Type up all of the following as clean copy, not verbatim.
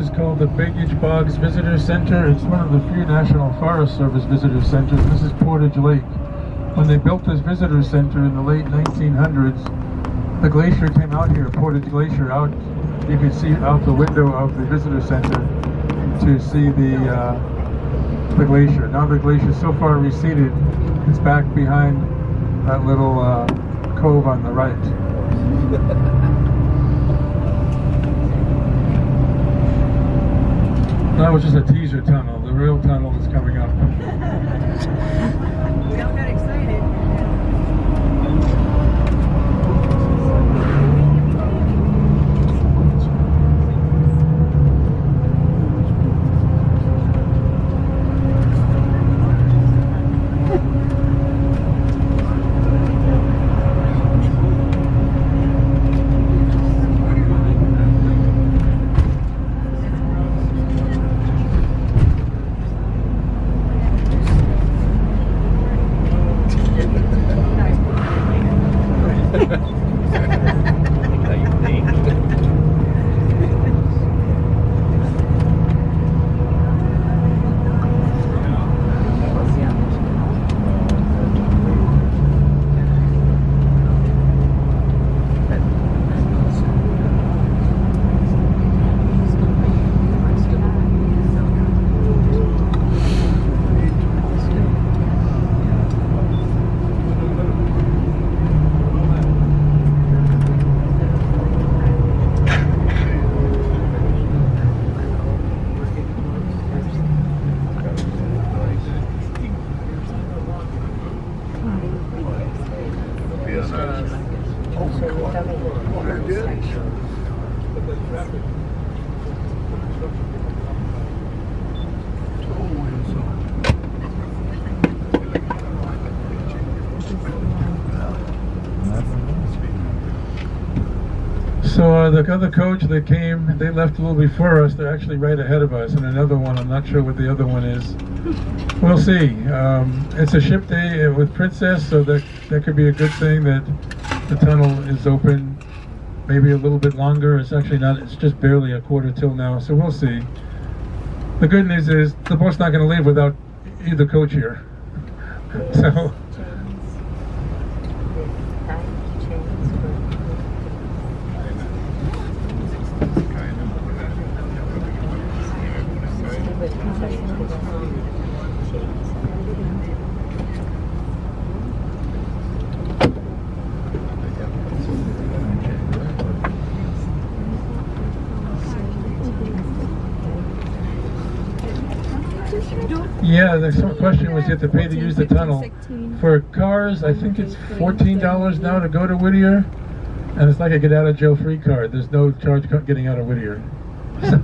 is called the Baggage Bogs Visitor Center. It's one of the few National Forest Service visitor centers. This is Portage Lake. When they built this visitor center in the late 1900s, the glacier came out here, Portage Glacier, out. You can see out the window of the visitor center to see the glacier. Now the glacier is so far receded, it's back behind that little cove on the right. That was just a teaser tunnel. The real tunnel is coming up. We all got excited. So the other coach that came, they left a little before us. They're actually right ahead of us, and another one. I'm not sure what the other one is. We'll see. It's a ship day with Princess, so that could be a good thing that the tunnel is open maybe a little bit longer. It's actually not. It's just barely a quarter till now, so we'll see. The good news is the boat's not going to leave without either coach here. So. Yeah, the question was you have to pay to use the tunnel. For cars, I think it's $14 now to go to Whittier, and it's like a get out of jail free card. There's no charge getting out of Whittier. So,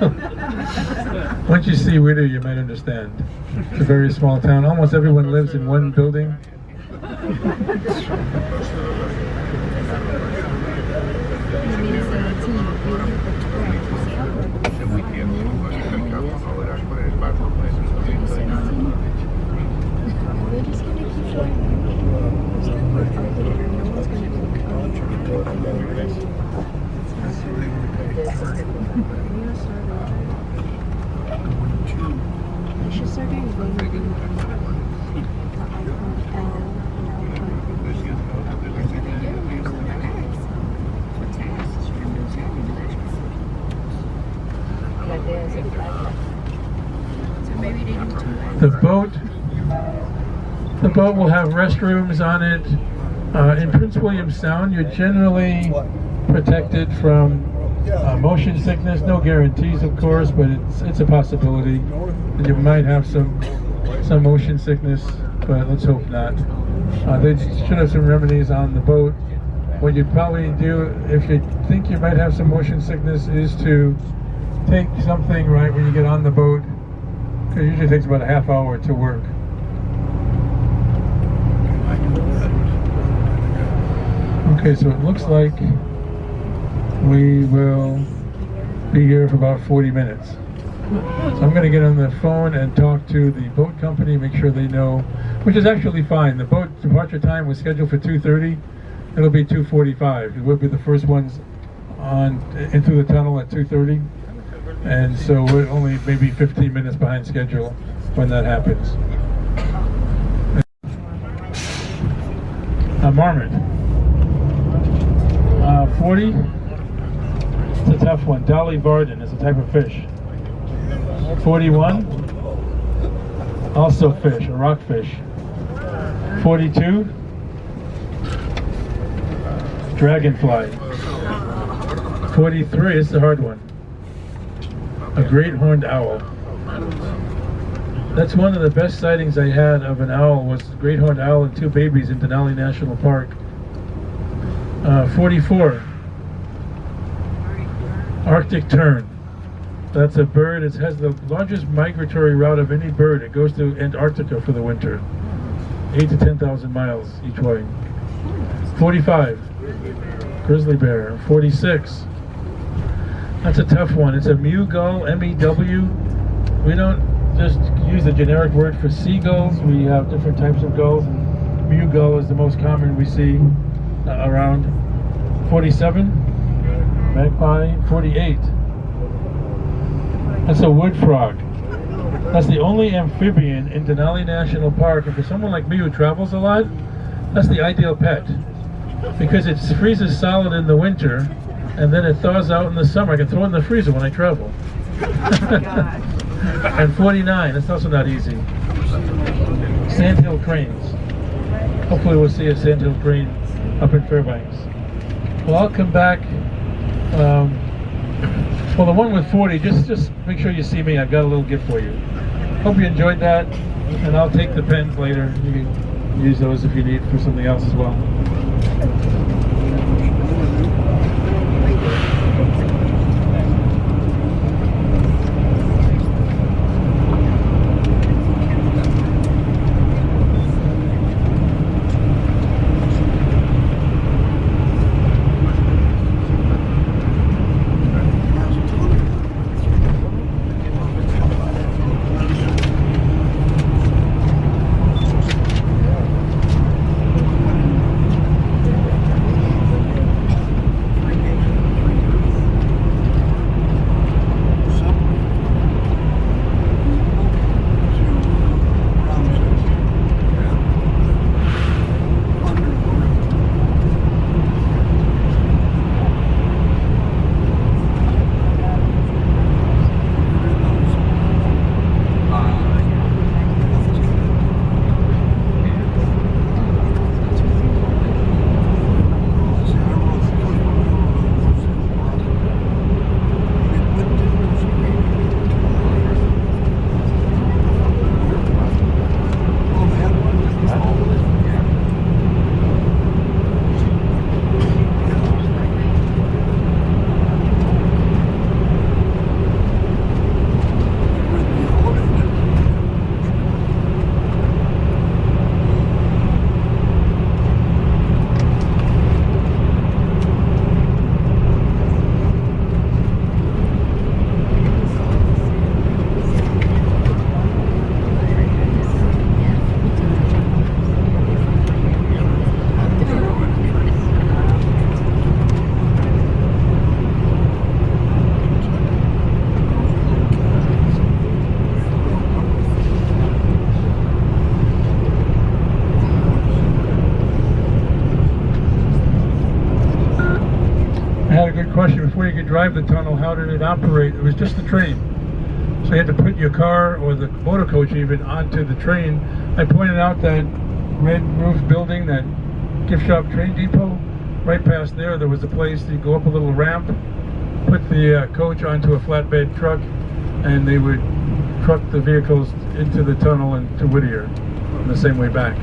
once you see Whittier, you might understand. It's a very small town. Almost everyone lives in one building. The boat will have restrooms on it. In Prince William Sound, you're generally protected from motion sickness. No guarantees, of course, but it's a possibility. And you might have some motion sickness, but let's hope not. They should have some remedies on the boat. What you'd probably do if you think you might have some motion sickness is to take something right when you get on the boat. It usually takes about a half hour to work. Okay, so it looks like we will be here for about 40 minutes. So I'm going to get on the phone and talk to the boat company, make sure they know, which is actually fine. The boat departure time was scheduled for 2:30. It'll be 2:45. We'll be the first ones on into the tunnel at 2:30. and so we're only maybe 15 minutes behind schedule when that happens. Marmot. 40. It's a tough one. Dolly Varden is a type of fish. 41. Also fish, a rockfish. 42. Dragonfly. 43. It's a hard one. A great horned owl. That's one of the best sightings I had of an owl, was a great horned owl and two babies in Denali National Park. 44. Arctic tern. That's a bird. It has the largest migratory route of any bird. It goes to Antarctica for the winter. 8 to 10,000 miles each way. 45. Grizzly bear. 46. That's a tough one. It's a mew gull, M-E-W. We don't just use the generic word for seagulls. We have different types of gulls, and mew gull is the most common we see around. 47. Magpie. 48. That's a wood frog. That's the only amphibian in Denali National Park, and for someone like me who travels a lot, that's the ideal pet, because it freezes solid in the winter and then it thaws out in the summer. I can throw it in the freezer when I travel. And 49, that's also not easy. Sandhill cranes. Hopefully we'll see a sandhill crane up in Fairbanks. Well, I'll come back. Well, the one with 40, just make sure you see me. I've got a little gift for you. Hope you enjoyed that, and I'll take the pens later. You can use those if you need for something else as well. Question before you could drive the tunnel, how did it operate? It was just the train, so you had to put your car or the motor coach even onto the train. I pointed out that red roof building, that gift shop train depot. Right past there was a place to go up a little ramp, put the coach onto a flatbed truck, and they would truck the vehicles into the tunnel and to Whittier and the same way back.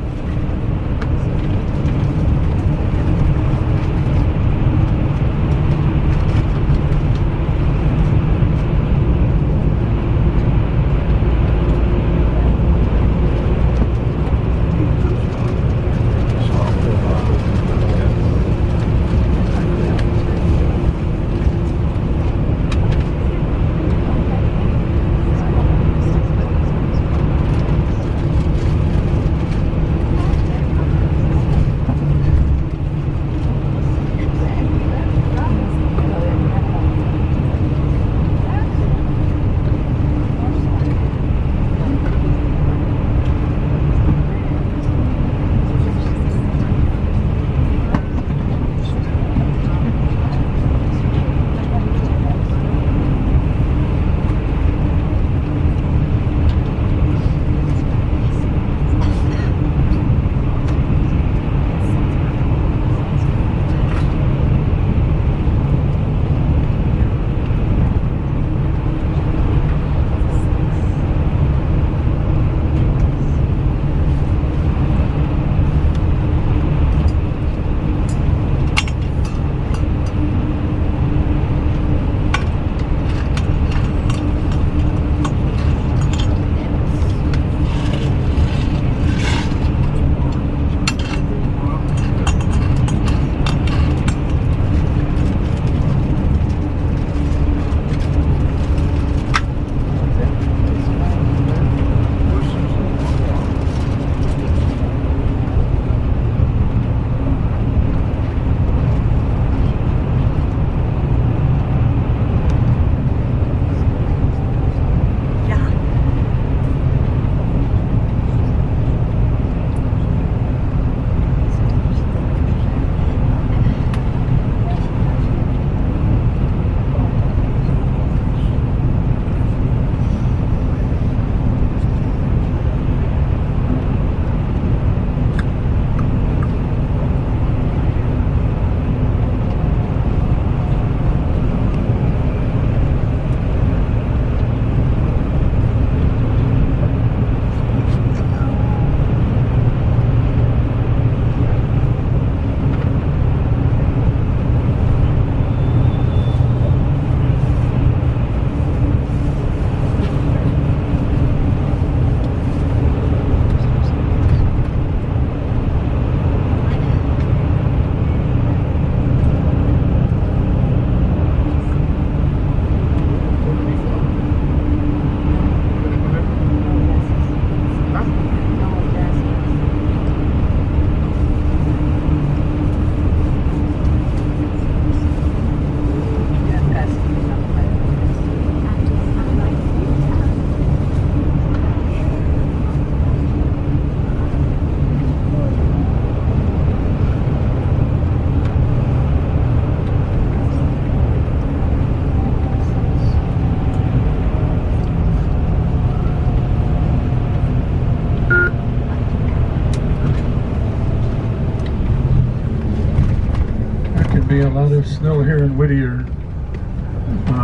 lot of snow here in Whittier.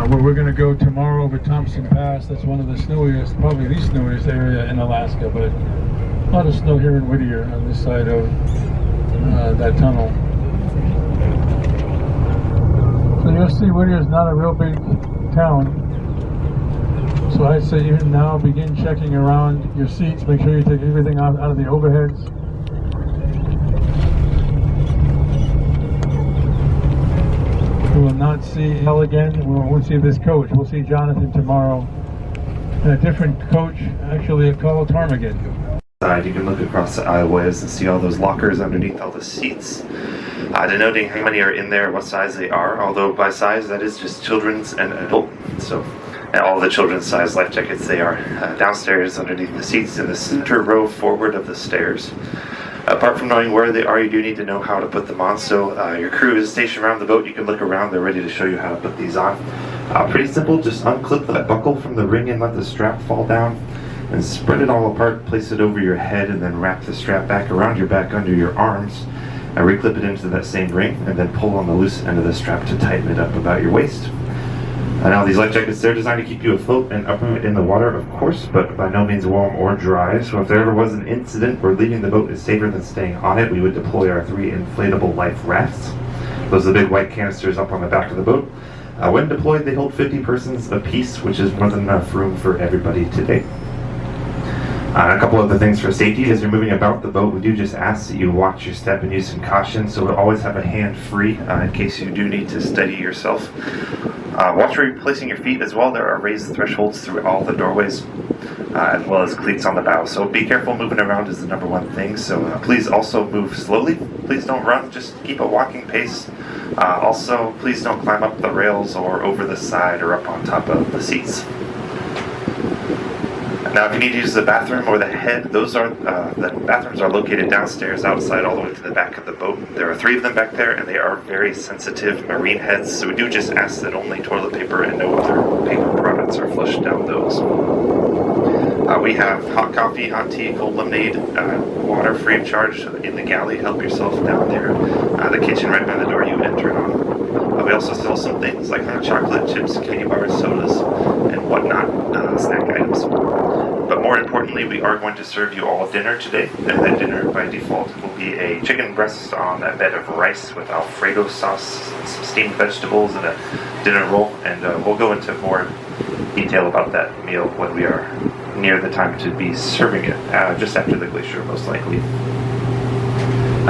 Where we're going to go tomorrow over Thompson Pass. That's one of the snowiest, probably the snowiest area in Alaska, but a lot of snow here in Whittier on this side of that tunnel. So you'll see Whittier is not a real big town. So I'd say even now begin checking around your seats. Make sure you take everything out of the overheads. We will not see Elle again. We won't see this coach. We'll see Jonathan tomorrow. And a different coach, actually, called Ptarmigan. You can look across the aisleways and see all those lockers underneath all the seats, denoting how many are in there, what size they are. Although by size, that is just children's and adult. So, and all the children's size life jackets, they are downstairs underneath the seats in the center row forward of the stairs. Apart from knowing where they are, you do need to know how to put them on. So your crew is stationed around the boat. You can look around. They're ready to show you how to put these on. Pretty simple. Just unclip that buckle from the ring and let the strap fall down. And spread it all apart. Place it over your head and then wrap the strap back around your back under your arms. And reclip it into that same ring and then pull on the loose end of the strap to tighten it up about your waist. Now these life jackets, they're designed to keep you afloat and up in the water, of course, but by no means warm or dry. So if there ever was an incident where leaving the boat is safer than staying on it, we would deploy our 3 inflatable life rafts. Those are the big white canisters up on the back of the boat. When deployed, they hold 50 persons apiece, which is more than enough room for everybody today. A couple other things for safety. As you're moving about the boat, we do just ask that you watch your step and use some caution, so we'll always have a hand free in case you do need to steady yourself. Watch where you're placing your feet as well. There are raised thresholds through all the doorways, as well as cleats on the bow. So be careful. Moving around is the number one thing. So please also move slowly. Please don't run. Just keep a walking pace. Also, please don't climb up the rails or over the side or up on top of the seats. Now, if you need to use the bathroom or the head, the bathrooms are located downstairs, outside, all the way to the back of the boat. There are 3 of them back there, and they are very sensitive marine heads, so we do just ask that only toilet paper and no other paper products are flushed down those. We have hot coffee, hot tea, cold lemonade, water free of charge in the galley. Help yourself down there. The kitchen right by the door you enter on. We also sell some things like hot chocolate, chips, candy bars, sodas, and whatnot, snack items. But more importantly, we are going to serve you all dinner today. And that dinner, by default, will be a chicken breast on a bed of rice with Alfredo sauce, some steamed vegetables, and a dinner roll. And we'll go into more detail about that meal when we are near the time to be serving it, just after the glacier, most likely.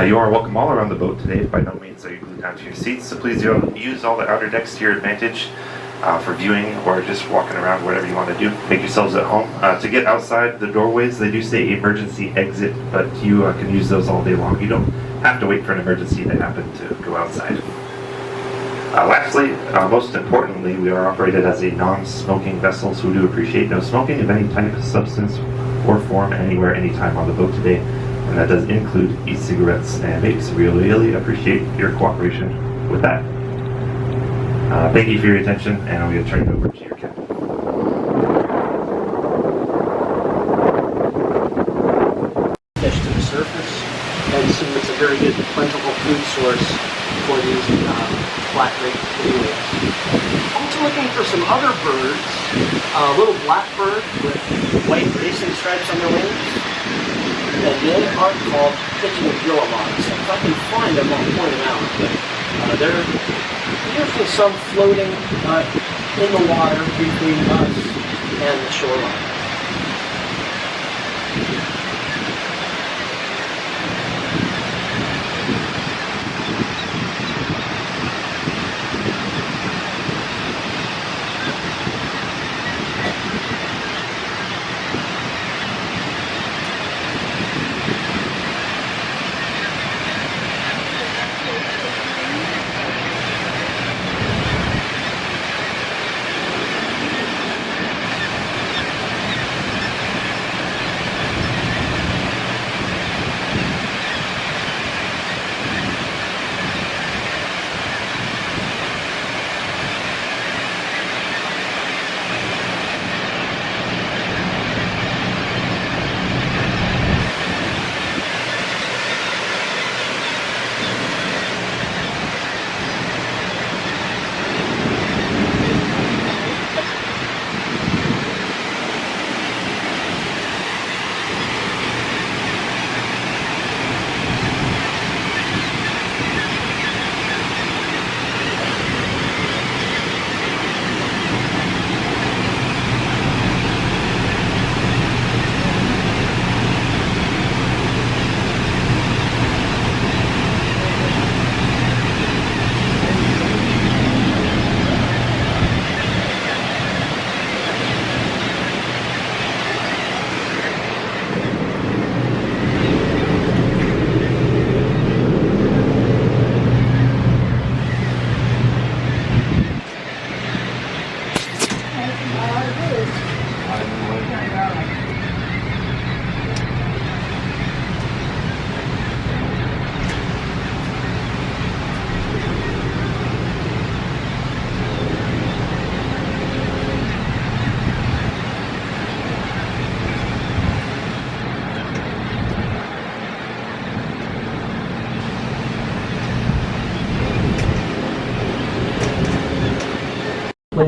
You are welcome all around the boat today. By no means are you glued down to your seats, so please use all the outer decks to your advantage for viewing or just walking around, whatever you want to do. Make yourselves at home. To get outside the doorways, they do say emergency exit, but you can use those all day long. You don't have to wait for an emergency to happen to go outside. Lastly, most importantly, we are operated as a non-smoking vessel, so we do appreciate no smoking of any type of substance or form anywhere, anytime on the boat today. And that does include e-cigarettes and vapes. We really appreciate your cooperation with that. Thank you for your attention, and I'm going to turn it over to your captain. Fish to the surface, and so it's a very good plentiful food source for these flat-rate whales. Also looking for some other birds, a little blackbird with white racing stripes on their wings. And they are called pigeon guillemots. So if I can find them, I'll point them out. But they're usually some floating in the water between us and the shoreline.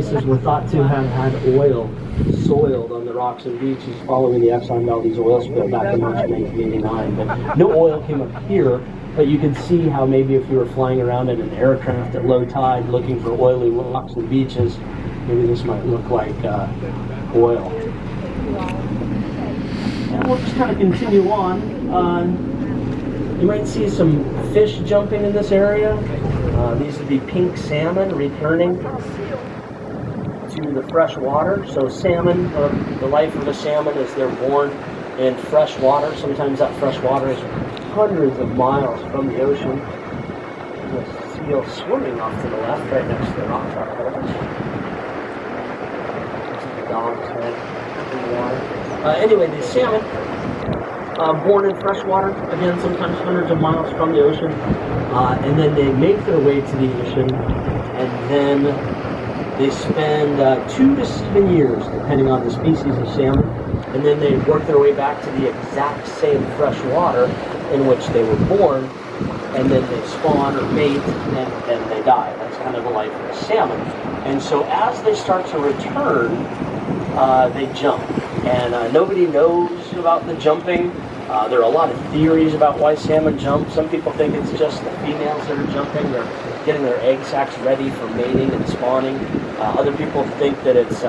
places were thought to have had oil soiled on the rocks and beaches following the Exxon Valdez oil spill back in March 1989. But no oil came up here, but you can see how maybe if you were flying around in an aircraft at low tide looking for oily rocks and beaches, maybe this might look like oil. And we'll just kind of continue on. You might see some fish jumping in this area. These would be pink salmon returning to the fresh water. So salmon, the life of a salmon is they're born in fresh water. Sometimes that fresh water is hundreds of miles from the ocean. There's a seal swimming off to the left right next to the rock holes. The dog's head in the water. Anyway, these salmon, born in fresh water, again, sometimes hundreds of miles from the ocean, and then they make their way to the ocean, and then they spend 2 to 7 years, depending on the species of salmon, and then they work their way back to the exact same fresh water in which they were born, and then they spawn or mate, and then they die. That's kind of the life of a salmon. And so as they start to return, they jump. And nobody knows about the jumping. There are a lot of theories about why salmon jump. Some people think it's just the females that are jumping. They're getting their egg sacs ready for mating and spawning. Other people think that it's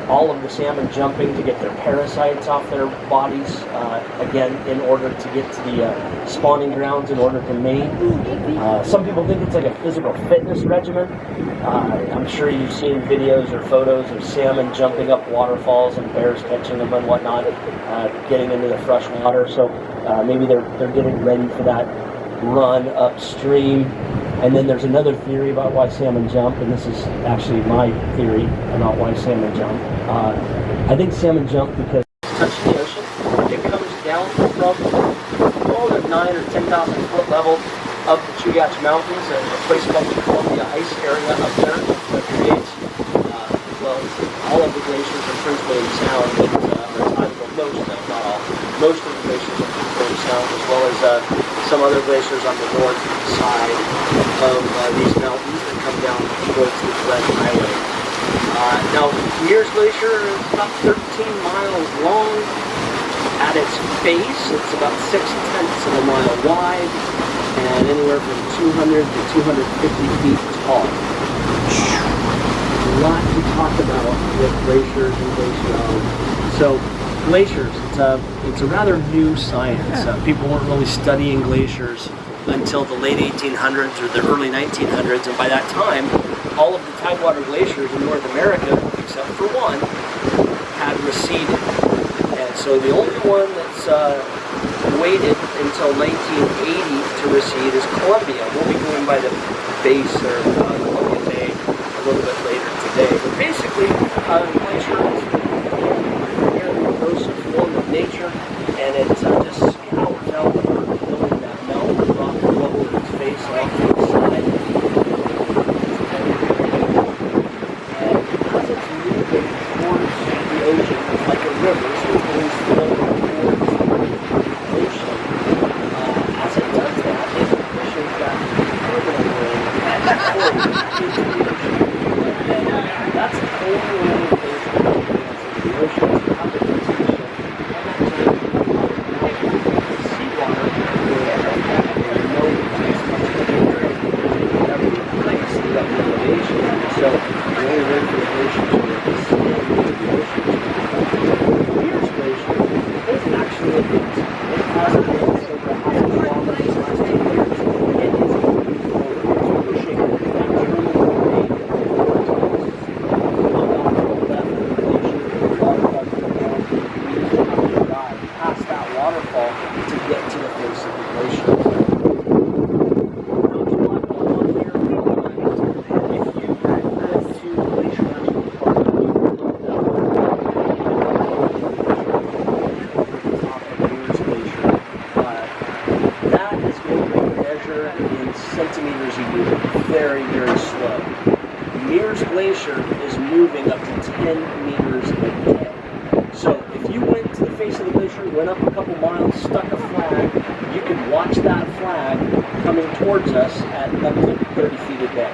all of the salmon jumping to get their parasites off their bodies, again, in order to get to the spawning grounds in order to mate. Some people think it's like a physical fitness regimen. I'm sure you've seen videos or photos of salmon jumping up waterfalls and bears catching them and whatnot, getting into the fresh water. So maybe they're getting ready for that run upstream. And then there's another theory about why salmon jump, and this is actually my theory about why salmon jump. I think salmon jump because it's touching the ocean. It comes down from the 9 or 10,000 foot level of the Chugach Mountains, and a place called the Columbia Ice area up there that creates, well, all of the glaciers in Prince William Sound that are tidal, most of the glaciers in Prince William Sound, as well as some other glaciers on the north side of these mountains that come down towards the Sled Highway. Now, Mears Glacier is about 13 miles long. At its base, it's about 0.6 of a mile wide and anywhere from 200 to 250 feet tall. A lot to talk about with glaciers and glaciology. So, glaciers, it's a rather new science. People weren't really studying glaciers until the late 1800s or the early 1900s, and by that time, all of the tidewater glaciers in North America, except for one, had receded. And so the only one that's waited until 1980 to recede is Columbia. We'll be going by the base or Columbia Bay a little bit later today. But basically, glacier is form of nature, and it just scours out the earth, building that mountain rock level of its face off to the side. And as it's moving towards the ocean, it's like a river, so it's going slowly towards the ocean. As it does that, it pushes that turbulent wave forward into the ocean. And that's the only way the ocean is centimeters a year, very, very slow. Mears Glacier is moving up to 10 meters a day. So if you went to the face of the glacier, went up a couple miles, stuck a flag, you could watch that flag coming towards us at up to 30 feet a day.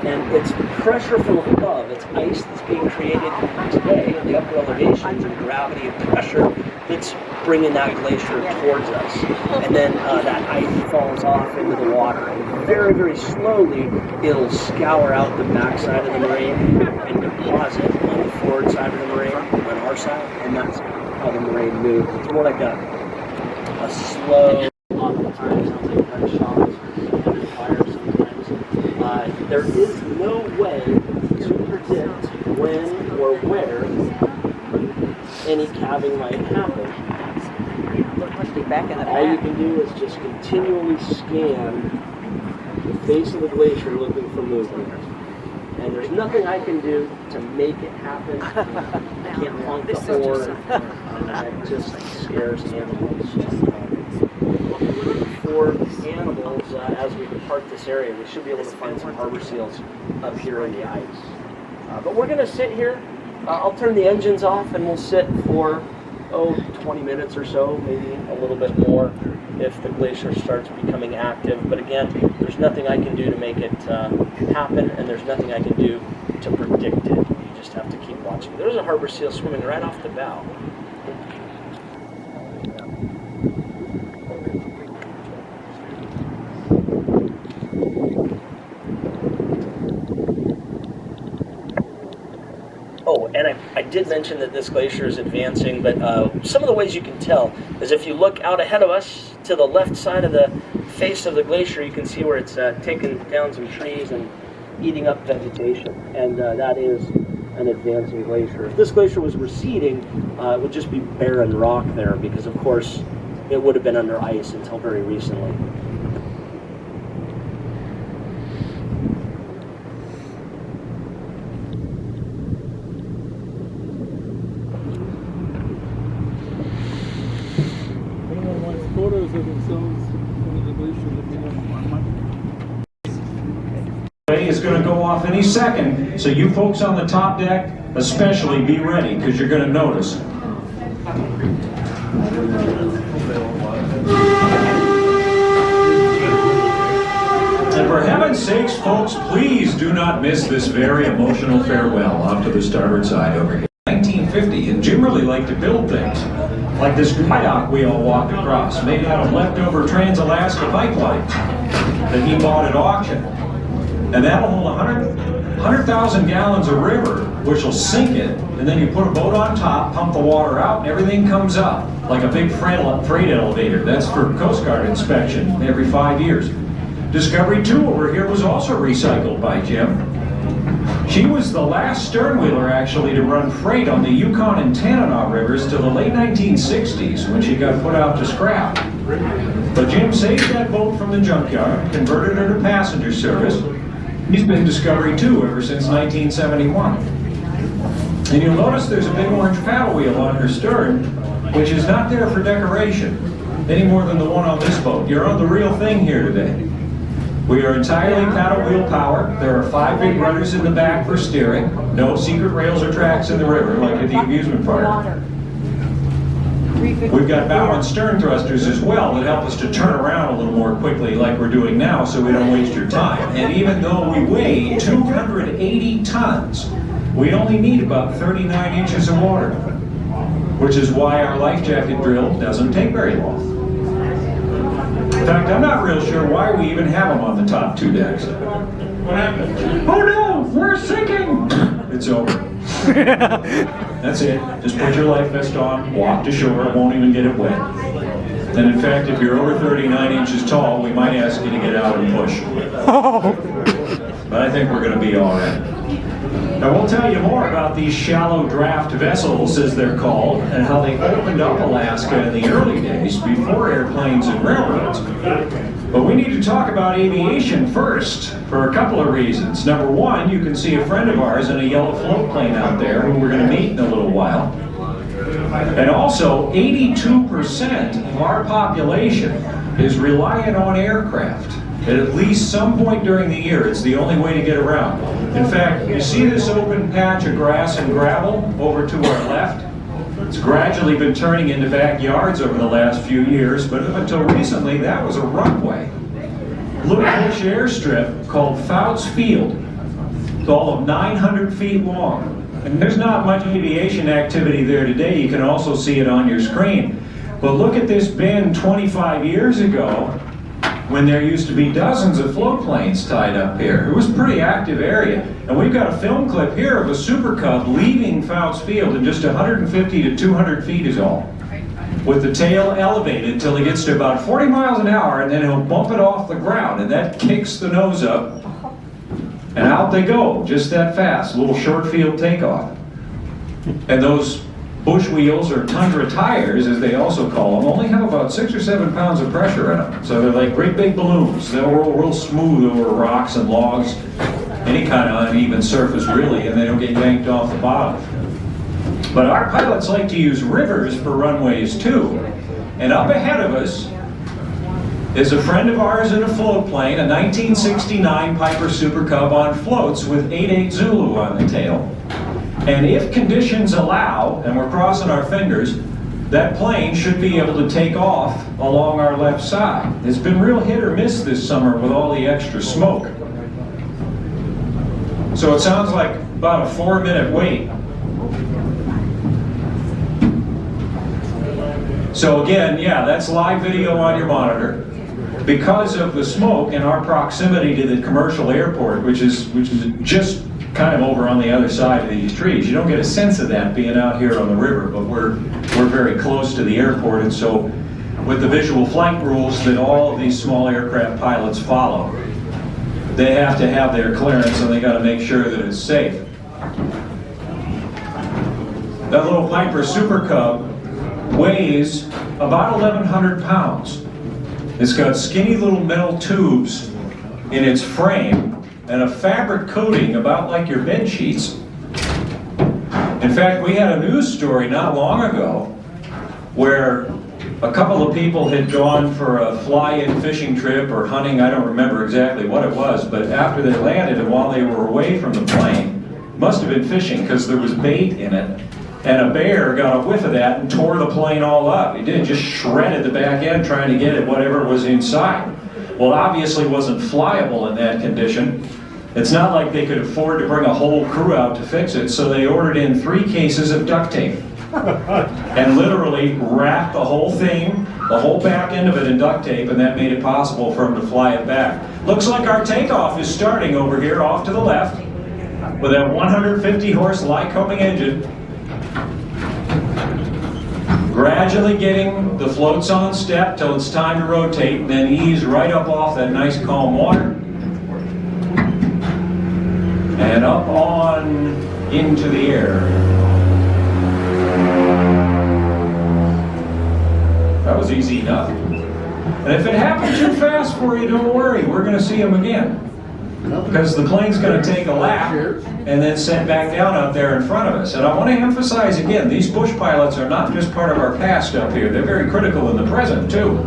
And it's pressure from above, it's ice that's being created today in the upper elevations, and gravity and pressure that's bringing that glacier towards us. And then that ice falls off into the water, and very, very slowly it'll scour out the backside of the moraine and deposit on the forward side of the moraine, on our side, and that's how the moraine moves. It's more like a slow, oftentimes sounds like gunshots or fire sometimes. There is no way to predict when or where any calving might happen. All you can do is just continually scan the face of the glacier looking for movement. And there's nothing I can do to make it happen. I can't honk the horn. It just scares animals. For animals, as we depart this area, we should be able to find some harbor seals up here in the ice. But we're going to sit here. I'll turn the engines off and we'll sit for 20 minutes or so, maybe a little bit more if the glacier starts becoming active. But again, there's nothing I can do to make it happen, and there's nothing I can do to predict it. You just have to keep watching. There's a harbor seal swimming right off the bow. Oh, and I did mention that this glacier is advancing, but some of the ways you can tell is if you look out ahead of us to the left side of the face of the glacier, you can see where it's taken down some trees and eating up vegetation, and that is an advancing glacier. If this glacier was receding, it would just be barren rock there, because of course it would have been under ice until very recently. Photos of themselves under the glacier. Is going to go off any second, so you folks on the top deck especially be ready, because you're going to notice. And for heaven's sakes, folks, please do not miss this very emotional farewell off to the starboard side over here. 1950, and Jim really liked to build things. Like this dry dock we all walked across, made out of leftover Trans-Alaska pipelines that he bought at auction. And that'll hold 100,000 gallons of river, which will sink it, and then you put a boat on top, pump the water out, and everything comes up like a big freight elevator. That's for Coast Guard inspection every 5 years. Discovery 2 over here was also recycled by Jim. She was the last sternwheeler actually to run freight on the Yukon and Tanana rivers till the late 1960s, when she got put out to scrap. But Jim saved that boat from the junkyard, converted her to passenger service. He's been Discovery 2 ever since 1971. And you'll notice there's a big orange paddle wheel on her stern, which is not there for decoration, any more than the one on this boat. You're on the real thing here today. We are entirely paddle wheel powered. There are 5 big rudders in the back for steering. No secret rails or tracks in the river like at the amusement park. We've got bow and stern thrusters as well that help us to turn around a little more quickly like we're doing now, so we don't waste your time. And even though we weigh 280 tons, we only need about 39 inches of water, which is why our life jacket drill doesn't take very long. In fact, I'm not real sure why we even have them on the top 2 decks. What happened? Oh no, we're sinking! It's over. That's it. Just put your life vest on, walk to shore, it won't even get it wet. And in fact, if you're over 39 inches tall, we might ask you to get out and push. But I think we're going to be all right. Now we'll tell you more about these shallow draft vessels, as they're called, and how they opened up Alaska in the early days before airplanes and railroads. But we need to talk about aviation first, for a couple of reasons. Number one, you can see a friend of ours in a yellow float plane out there who we're going to meet in a little while. And also, 82% of our population is reliant on aircraft. At least some point during the year, it's the only way to get around. In fact, you see this open patch of grass and gravel over to our left? It's gradually been turning into backyards over the last few years, but up until recently, that was a runway. little bush airstrip called Fouts Field. It's all of 900 feet long. And there's not much aviation activity there today. You can also see it on your screen. But look at this bend 25 years ago when there used to be dozens of float planes tied up here. It was a pretty active area. And we've got a film clip here of a Super Cub leaving Fouts Field in just 150 to 200 feet is all, with the tail elevated until he gets to about 40 miles an hour, and then he'll bump it off the ground, and that kicks the nose up. And out they go, just that fast, a little short field takeoff. And those bush wheels, or tundra tires, as they also call them, only have about 6 or 7 pounds of pressure in them. So they're like great big balloons. They'll roll real smooth over rocks and logs, any kind of uneven surface really, and they don't get yanked off the bottom. But our pilots like to use rivers for runways too. And up ahead of us is a friend of ours in a float plane, a 1969 Piper Super Cub on floats with 88 Zulu on the tail. And if conditions allow, and we're crossing our fingers, that plane should be able to take off along our left side. It's been real hit or miss this summer with all the extra smoke. So it sounds like about a 4-minute wait. So again, yeah, that's live video on your monitor. Because of the smoke and our proximity to the commercial airport, which is just kind of over on the other side of these trees, you don't get a sense of that being out here on the river, but we're very close to the airport, and so with the visual flight rules that all of these small aircraft pilots follow, they have to have their clearance and they got to make sure that it's safe. That little Piper Super Cub weighs about 1,100 pounds. It's got skinny little metal tubes in its frame and a fabric coating about like your bed sheets. In fact, we had a news story not long ago where a couple of people had gone for a fly-in fishing trip or hunting, I don't remember exactly what it was, but after they landed and while they were away from the plane, must have been fishing because there was bait in it, and a bear got a whiff of that and tore the plane all up. He did, just shredded the back end trying to get at whatever was inside. Well, it obviously wasn't flyable in that condition. It's not like they could afford to bring a whole crew out to fix it, so they ordered in 3 cases of duct tape and literally wrapped the whole thing, the whole back end of it in duct tape, and that made it possible for them to fly it back. Looks like our takeoff is starting over here off to the left with that 150 horse Lycoming engine. Gradually getting the floats on step till it's time to rotate, and then ease right up off that nice calm water. And up on into the air. That was easy enough. And if it happened too fast for you, don't worry, we're going to see them again. Because the plane's going to take a lap and then set back down out there in front of us. And I want to emphasize again, these bush pilots are not just part of our past up here, they're very critical in the present too.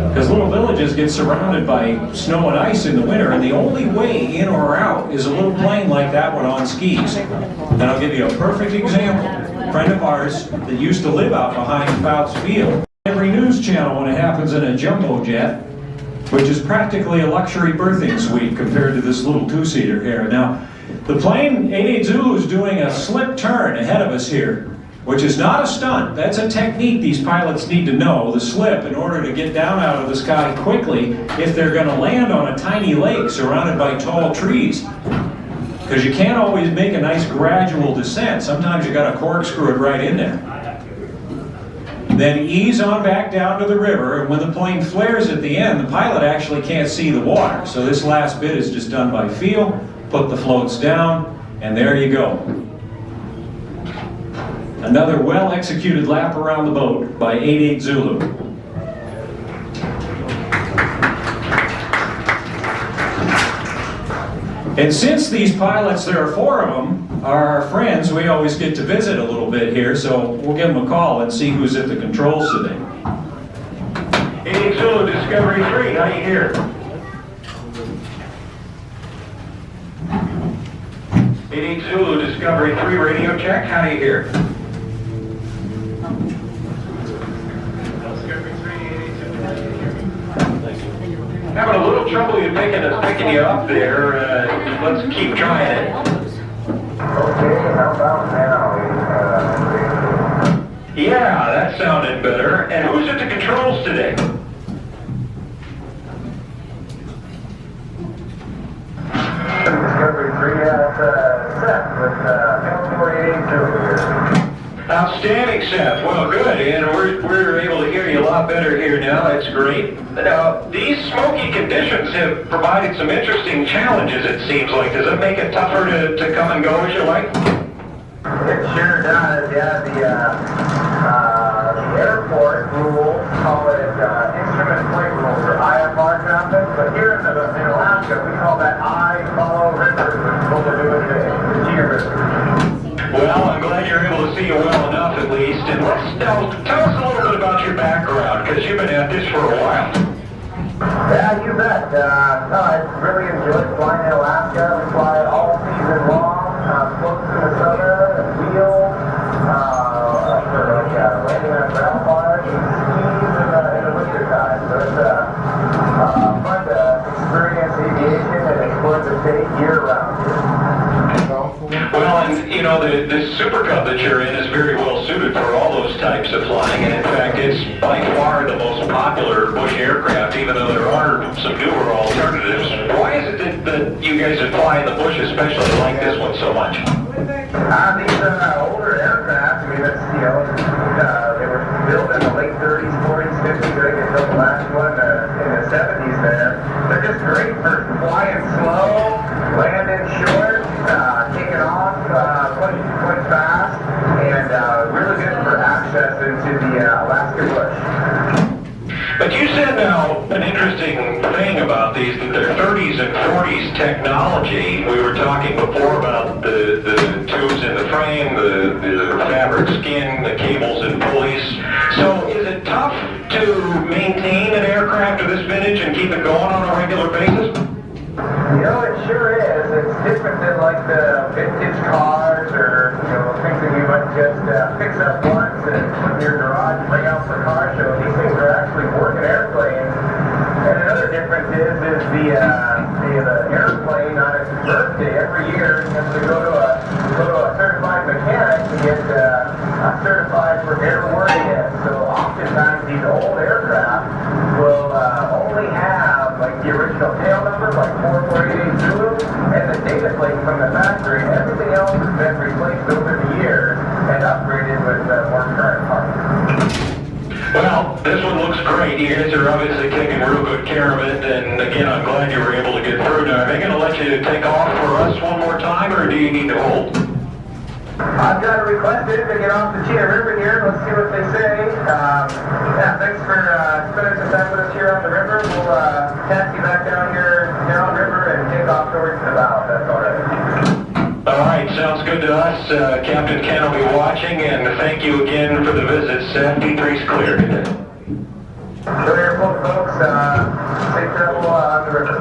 Because little villages get surrounded by snow and ice in the winter, and the only way in or out is a little plane like that one on skis. And I'll give you a perfect example. A friend of ours that used to live out behind Fouts Field, every news channel when it happens in a jumbo jet, which is practically a luxury berthing suite compared to this little 2-seater here. Now, the plane 88 Zulu is doing a slip turn ahead of us here, which is not a stunt. That's a technique these pilots need to know, the slip, in order to get down out of the sky quickly if they're going to land on a tiny lake surrounded by tall trees. Because you can't always make a nice gradual descent. Sometimes you got to corkscrew it right in there. Then ease on back down to the river, and when the plane flares at the end, the pilot actually can't see the water. So this last bit is just done by feel. Put the floats down, and there you go. Another well-executed lap around the boat by 88 Zulu. And since these pilots, there are 4 of them, are our friends, we always get to visit a little bit here, so we'll give them a call and see who's at the controls today. 88 Zulu, Discovery 3, how you here? 88 Zulu, Discovery 3, radio check, how do you hear? Having a little little trouble picking you up there. Let's keep trying it. Okay, how about now? Yeah, that sounded better. And who's at the controls today? Discovery 3 Seth with L4882 here. Outstanding, Seth. Well, good. And we're able to hear you a lot better here now. That's great. Now, these smoky conditions have provided some interesting challenges, it seems like. Does it make it tougher to come and go as you like? It sure does, yeah. The airport rules call it instrument plate rules, or IFR traffic, but here in Alaska we call that I follow rivers, which is what we're doing today, the Cheer River. Well, I'm glad you're able to see you well enough at least. And let's now tell us a little bit about your background, because you've been at this for a while. Yeah, you bet. I really enjoyed flying in Alaska. We fly all season long, float to Minnesota, and wheel, for landing on gravel bars and skis in the winter time. So it's fun to experience aviation and explore the state year round. Well, and you know, the Super Cub that you're in is very well suited for all those types of flying, and in fact, it's by far the most popular bush aircraft, even though there are some newer alternatives. Why is it that you guys that fly in the bush especially like this one so much? These older aircraft, I mean, that's, they were built in the late 30s, 40s, 50s. I think they built the last one in the 70s there. They're just great for flying slow, landing short, taking off quite fast, and really good for access into the Alaska bush. But you said now an interesting thing about these, that they're 30s and 40s technology. We were talking before about the tubes in the frame, the fabric skin, the cables and pulleys. So is it tough to maintain an aircraft of this vintage and keep it going on a regular basis? It sure is. It's different than like the vintage cars or things that you might just fix up once and put in your garage and bring out for car show. These things are actually working airplanes. And another difference is the airplane on its birthday every year has to go to a certified mechanic to get certified for airworthiness. So oftentimes these old aircraft will only have like the original tail number, like 4488 Zulu, and the data plate from the factory. Everything else has been replaced over the years and upgraded with more current parts. Well, this one looks great. You guys are obviously taking real good care of it, and again, I'm glad you were able to get through. Now, are they going to let you take off for us one more time, or do you need to hold? I've got a request in to get off the Cheetah River here. Let's see what they say. Thanks for spending some time with us here on the river. We'll taxi back down here downriver and take off towards the bow. That's all right. All right, sounds good to us. Captain Ken will be watching, and thank you again for the visit. Seth, D3's clear today. Good airport, folks. Safe travel on the river.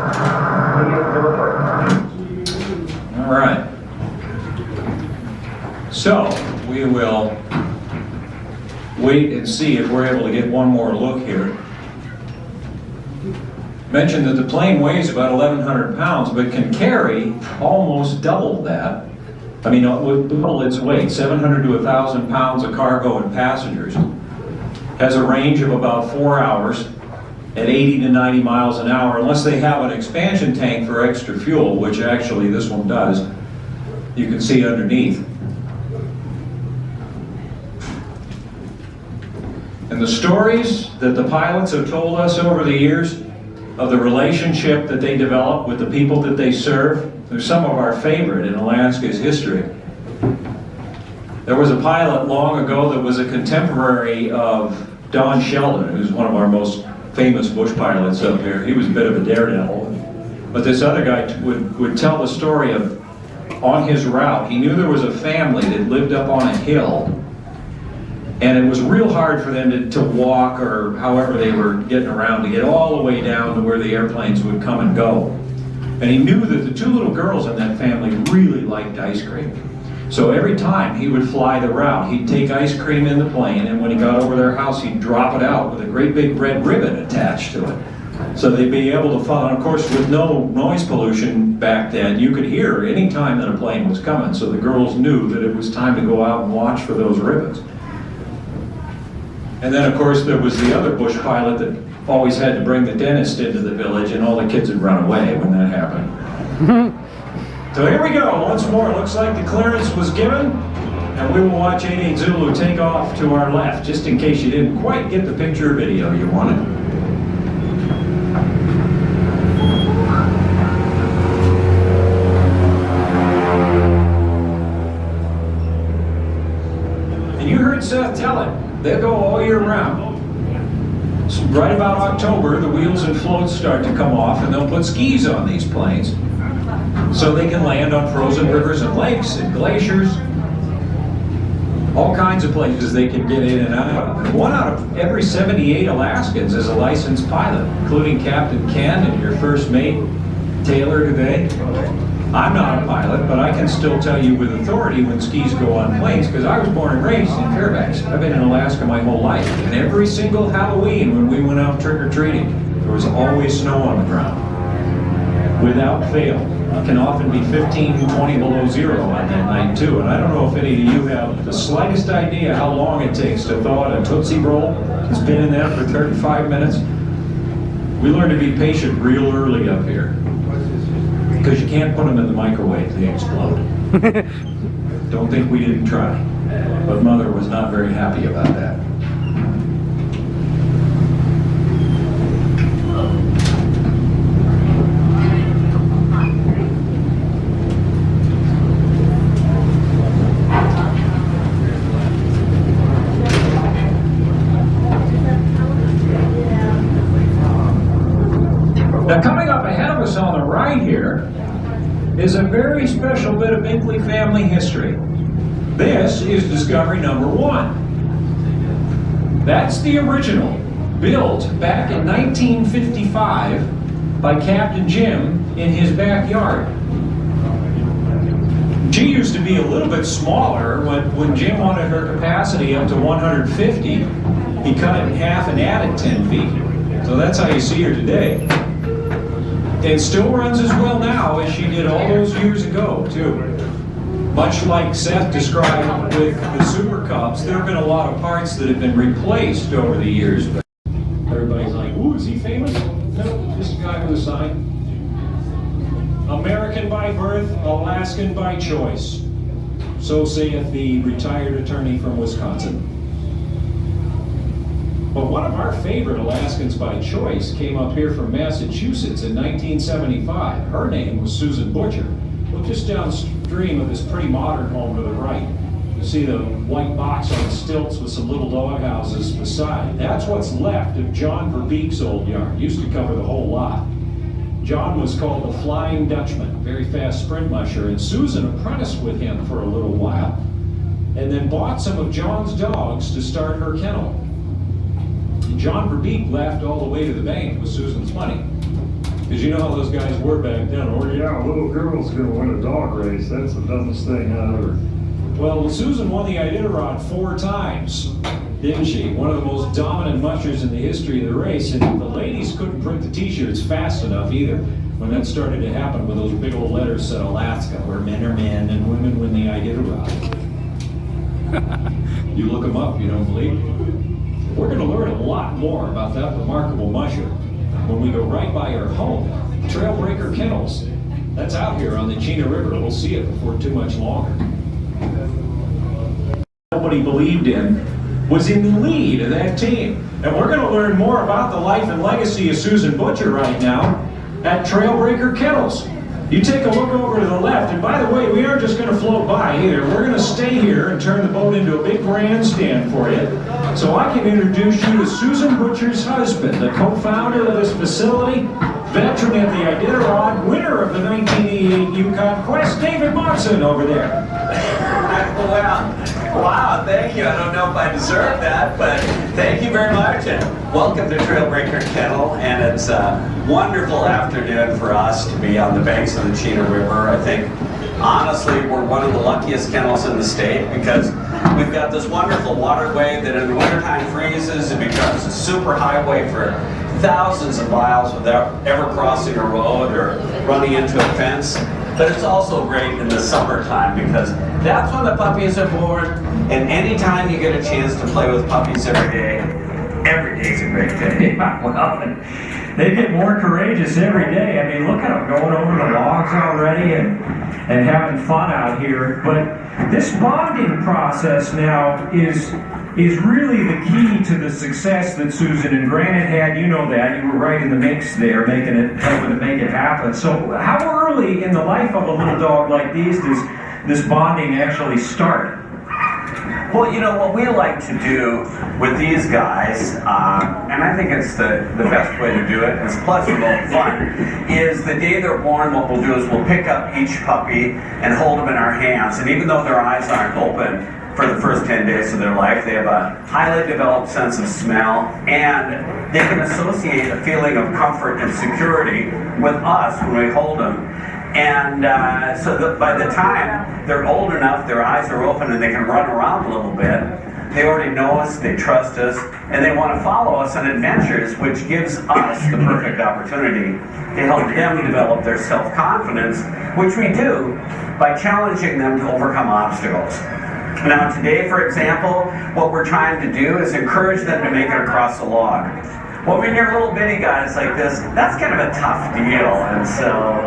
All right. So, we will wait and see if we're able to get one more look here. Mentioned that the plane weighs about 1,100 pounds, but can carry almost double that. I mean, with double its weight, 700 to 1,000 pounds of cargo and passengers. Has a range of about 4 hours at 80 to 90 miles an hour, unless they have an expansion tank for extra fuel, which actually this one does. You can see underneath. And the stories that the pilots have told us over the years of the relationship that they develop with the people that they serve, they're some of our favorite in Alaska's history. There was a pilot long ago that was a contemporary of Don Sheldon, who's one of our most famous bush pilots up here. He was a bit of a daredevil. But this other guy would tell the story of, on his route, he knew there was a family that lived up on a hill, and it was real hard for them to walk, or however they were getting around, to get all the way down to where the airplanes would come and go. And he knew that the two little girls in that family really liked ice cream. So every time he would fly the route, he'd take ice cream in the plane, and when he got over their house, he'd drop it out with a great big red ribbon attached to it. So they'd be able to follow. And of course, with no noise pollution back then, you could hear any time that a plane was coming. So the girls knew that it was time to go out and watch for those ribbons. And then, of course, there was the other bush pilot that always had to bring the dentist into the village, and all the kids would run away when that happened. So here we go, once more. Looks like the clearance was given, and we will watch 88 Zulu take off to our left, just in case you didn't quite get the picture or video you wanted. And you heard Seth tell it. They'll go all year round. So right about October, the wheels and floats start to come off, and they'll put skis on these planes so they can land on frozen rivers and lakes and glaciers. All kinds of places they can get in and out of. 1 out of every 78 Alaskans is a licensed pilot, including Captain Ken and your first mate, Taylor, today. I'm not a pilot, but I can still tell you with authority when skis go on planes, because I was born and raised in Fairbanks. I've been in Alaska my whole life, and every single Halloween when we went out trick-or-treating, there was always snow on the ground, without fail. It can often be 15, 20 below zero on that night too, and I don't know if any of you have the slightest idea how long it takes to thaw out a Tootsie Roll. It's been in there for 35 minutes. We learn to be patient real early up here, because you can't put them in the microwave, they explode. Don't think we didn't try, but Mother was not very happy about that. Now, coming up ahead of us on the right here is a very special bit of Binkley family history. This is discovery number 1. That's the original, built back in 1955 by Captain Jim in his backyard. She used to be a little bit smaller. When Jim wanted her capacity up to 150, he cut it in half and added 10 feet. So that's how you see her today. And still runs as well now as she did all those years ago, too. Much like Seth described with the Super Cubs, there have been a lot of parts that have been replaced over the years. But everybody's like, ooh, is he famous? No, just a guy with a sign. American by birth, Alaskan by choice. So saith the retired attorney from Wisconsin. But one of our favorite Alaskans by choice came up here from Massachusetts in 1975. Her name was Susan Butcher. Look just downstream of this pretty modern home to the right. You see the white box on stilts with some little dog houses beside. That's what's left of John Verbeek's old yard. Used to cover the whole lot. John was called the Flying Dutchman, very fast sprint musher, and Susan apprenticed with him for a little while, and then bought some of John's dogs to start her kennel. John Verbeek laughed all the way to the bank with Susan's money. Because you know how those guys were back then. Oh yeah, a little girl's gonna win a dog race. That's the dumbest thing on earth. Well, Susan won the Iditarod 4 times, didn't she? One of the most dominant mushers in the history of the race. And the ladies couldn't print the t-shirts fast enough either when that started to happen with those big old letters said Alaska, where men are men and women win the Iditarod. You look them up, you don't believe me. We're going to learn a lot more about that remarkable musher when we go right by her home, Trailbreaker Kennels. That's out here on the Chena River. We'll see it before too much longer. Nobody believed in was in the lead of that team. And we're going to learn more about the life and legacy of Susan Butcher right now at Trailbreaker Kennels. You take a look over to the left, and by the way, we aren't just going to float by either. We're going to stay here and turn the boat into a big grandstand for you, so I can introduce you to Susan Butcher's husband, the co-founder of this facility, veteran at the Iditarod, winner of the 1988 Yukon Quest, David Monson over there. Wow, thank you. I don't know if I deserve that, but thank you very much. And welcome to Trailbreaker Kennel. And it's a wonderful afternoon for us to be on the banks of the Chena River. I think, honestly, we're one of the luckiest kennels in the state because We've got this wonderful waterway that in the wintertime freezes and becomes a super highway for thousands of miles without ever crossing a road or running into a fence. But it's also great in the summertime because that's when the puppies are born, and anytime you get a chance to play with puppies every day is a great day. Well, they get more courageous every day. I mean, look at them going over the logs already and having fun out here. But this bonding process now is really the key to the success that Susan and Granite had. You know that. You were right in the mix there, helping to make it happen. So how early in the life of a little dog like these does this bonding actually start? Well, you know, what we like to do with these guys, and I think it's the best way to do it, it's pleasurable and fun, is the day they're born, what we'll do is we'll pick up each puppy and hold them in our hands. And even though their eyes aren't open for the first 10 days of their life, they have a highly developed sense of smell, and they can associate a feeling of comfort and security with us when we hold them. And so that by the time they're old enough, their eyes are open and they can run around a little bit. They already know us, they trust us, and they want to follow us on adventures, which gives us the perfect opportunity to help them develop their self-confidence, which we do by challenging them to overcome obstacles. Now today, for example, what we're trying to do is encourage them to make it across the log. Well, when you're little bitty guys like this, that's kind of a tough deal, and so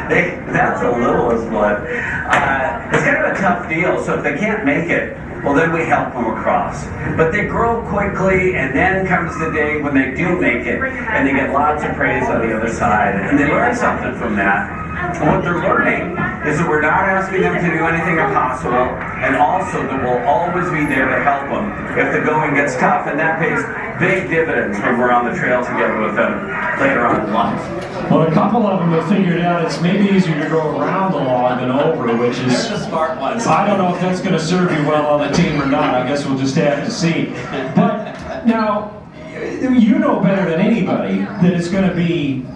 that's a littlest one. It's kind of a tough deal, so if they can't make it, well, then we help them across. But they grow quickly, and then comes the day when they do make it, and they get lots of praise on the other side, and they learn something from that. And what they're learning is that we're not asking them to do anything impossible, and also that we'll always be there to help them if the going gets tough, and that pays big dividends when we're on the trail together with them later on in life. Well, a couple of them have figured out it's maybe easier to go around the log than over, which is... They're the smart ones. I don't know if that's going to serve you well on the team or not. I guess we'll just have to see. But now, you know better than anybody that it's going to be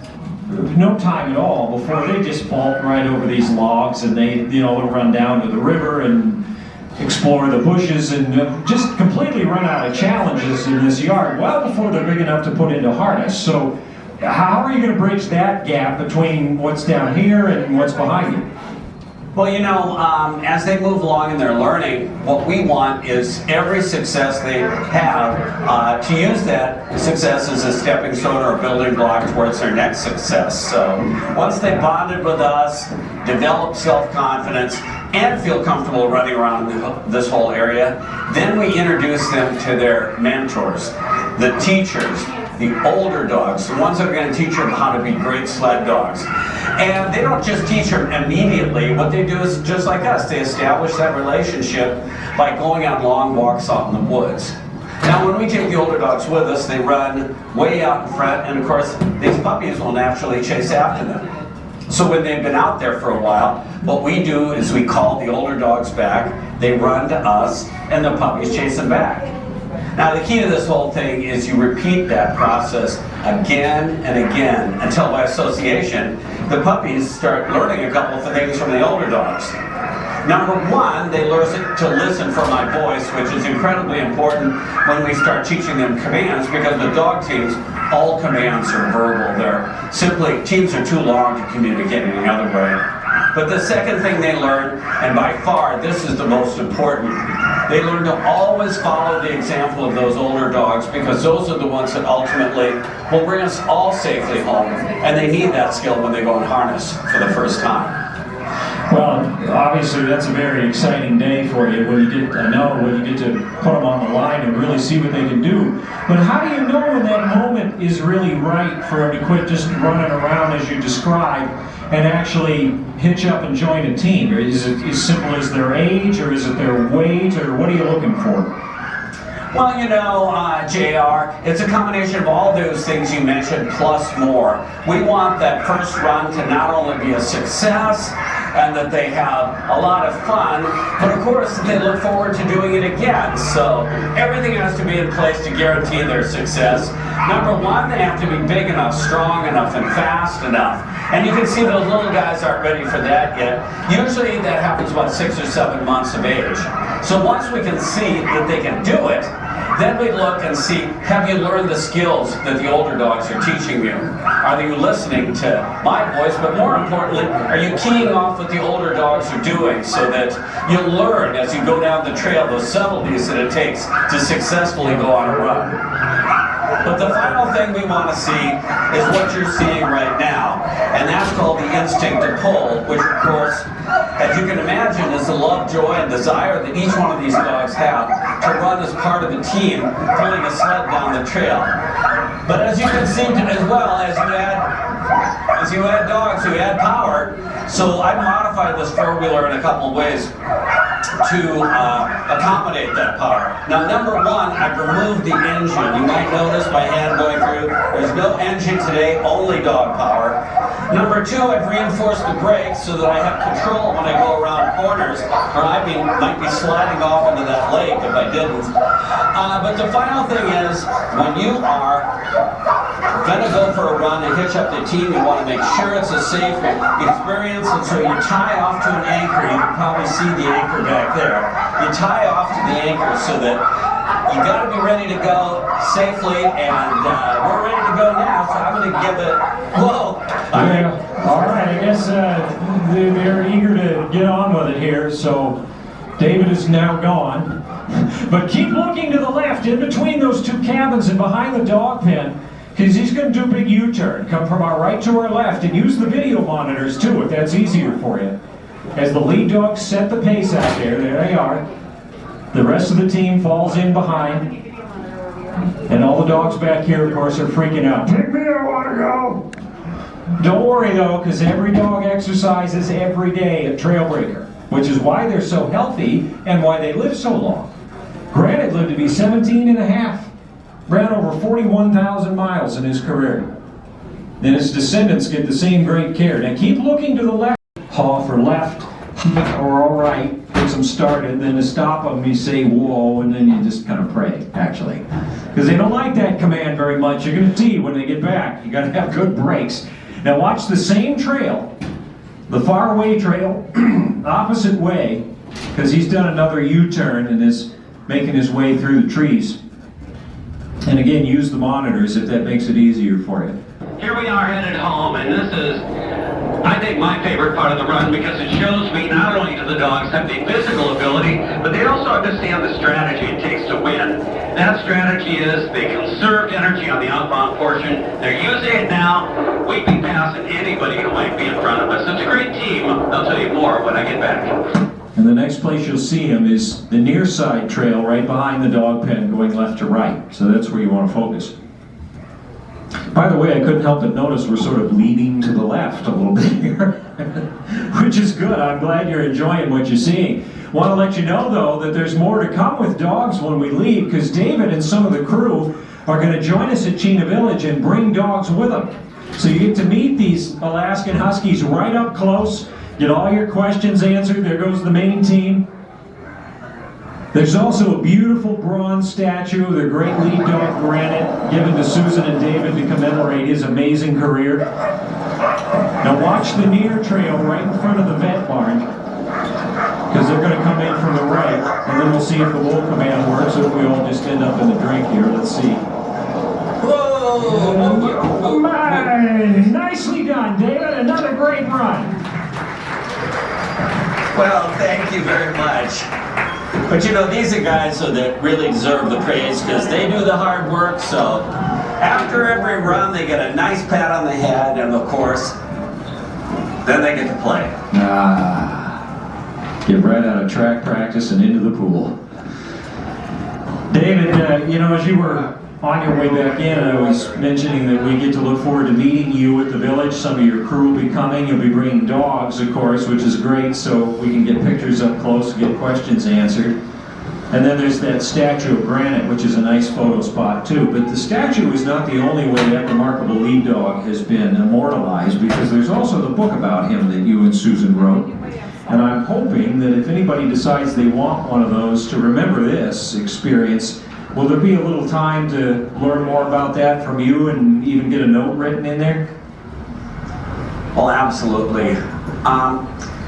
no time at all before they just vault right over these logs and they'll run down to the river and explore the bushes and just completely run out of challenges in this yard well before they're big enough to put into harness. So how are you going to bridge that gap between what's down here and what's behind you? Well, you know, as they move along in their learning, what we want is every success they have to use that success as a stepping stone or a building block towards their next success. So once they bonded with us, develop self-confidence, and feel comfortable running around this whole area, then we introduce them to their mentors, the teachers, the older dogs, the ones that are going to teach them how to be great sled dogs. And they don't just teach them immediately. What they do is just like us. They establish that relationship by going on long walks out in the woods. Now when we take the older dogs with us, they run way out in front, and of course these puppies will naturally chase after them. So when they've been out there for a while, what we do is we call the older dogs back, they run to us, and the puppies chase them back. Now the key to this whole thing is you repeat that process again and again until by association the puppies start learning a couple of things from the older dogs. Number one, they learn to listen for my voice, which is incredibly important when we start teaching them commands, because the dog teams, all commands are verbal. They're simply, teams are too long to communicate any other way. But the second thing they learn, and by far this is the most important, they learn to always follow the example of those older dogs, because those are the ones that ultimately will bring us all safely home, and they need that skill when they go in harness for the first time. Well, obviously that's a very exciting day for you when you get to put them on the line and really see what they can do. But how do you know when that moment is really right for them to quit just running around as you described and actually hitch up and join a team? Or is it as simple as their age, or is it their weight, or what are you looking for? Well, you know, JR, it's a combination of all those things you mentioned plus more. We want that first run to not only be a success and that they have a lot of fun, but of course they look forward to doing it again. So everything has to be in place to guarantee their success. Number one, they have to be big enough, strong enough, and fast enough. And you can see those little guys aren't ready for that yet. Usually that happens about 6 or 7 months of age. So once we can see that they can do it, then we look and see, have you learned the skills that the older dogs are teaching you? Are you listening to my voice? But more importantly, are you keying off what the older dogs are doing so that you learn as you go down the trail those subtleties that it takes to successfully go on a run? But the final thing we want to see is what you're seeing right now, and that's called the Instinctive Pull, which of course, as you can imagine, is the love, joy, and desire that each one of these dogs have to run as part of the team, pulling a sled down the trail. But as you can see as well, as you add dogs, you add power. So I modified this four-wheeler in a couple of ways to accommodate that power. Now, number one, I've removed the engine. You might notice my hand going through. There's no engine today, only dog power. Number two, I've reinforced the brakes so that I have control when I go around corners, or I might be sliding off into that lake if I didn't. But the final thing is, when you are going to go for a run and hitch up the team, you want to make sure it's a safe experience, and so you tie off to an anchor. You can probably see the anchor back there. You tie off to the anchor so that you got to be ready to go safely, and we're ready to go now, so I'm going to give it, whoa. Yeah. All right, I guess they're eager to get on with it here, so David is now gone. But keep looking to the left, in between those two cabins and behind the dog pen, because he's going to do a big U-turn. Come from our right to our left, and use the video monitors too, if that's easier for you. As the lead dogs set the pace out there they are. The rest of the team falls in behind. And all the dogs back here, of course, are freaking out. Take me, I want to go! Don't worry though, because every dog exercises every day at Trailbreaker, which is why they're so healthy and why they live so long. Granite lived to be 17 and a half, ran over 41,000 miles in his career. Then his descendants get the same great care. Now keep looking to the left, haw for left, or all right, gets them started. Then to stop them, you say whoa, and then you just kind of pray, actually. Because they don't like that command very much. You're going to see when they get back. You got to have good brakes. Now watch the same trail, the faraway trail, opposite way, because he's done another U-turn and is making his way through the trees. And again, use the monitors if that makes it easier for you. Here we are headed home, and this is, I think, my favorite part of the run because it shows me not only do the dogs have the physical ability, but they also understand the strategy it takes to win. That strategy is they conserved energy on the outbound portion. They're using it now. We'd be passing anybody who might be in front of us. It's a great team. I'll tell you more when I get back. And the next place you'll see him is the near side trail right behind the dog pen going left to right. So that's where you want to focus. By the way, I couldn't help but notice we're sort of leaning to the left a little bit here, which is good. I'm glad you're enjoying what you're seeing. Want to let you know, though, that there's more to come with dogs when we leave, because David and some of the crew are going to join us at Chena Village and bring dogs with them. So you get to meet these Alaskan Huskies right up close, get all your questions answered. There goes the main team. There's also a beautiful bronze statue of their great lead dog, Granite, given to Susan and David to commemorate his amazing career. Now watch the near trail right in front of the vet barn, because they're going to come in from the right, and then we'll see if the wolf command works, or if we all just end up in the drink here. Let's see. Whoa! Nicely done, David. Another great run. Well, thank you very much. But you know, these are guys that really deserve the praise because they do the hard work. So after every run, they get a nice pat on the head, and of course, then they get to play. Get right out of track practice and into the pool. David, you know, as you were on your way back in, I was mentioning that we get to look forward to meeting you at the village. Some of your crew will be coming. You'll be bringing dogs, of course, which is great, so we can get pictures up close and get questions answered. And then there's that statue of Granite, which is a nice photo spot too. But the statue is not the only way that remarkable lead dog has been immortalized, because there's also the book about him that you and Susan wrote. And I'm hoping that if anybody decides they want one of those to remember this experience, will there be a little time to learn more about that from you and even get a note written in there? Well, absolutely.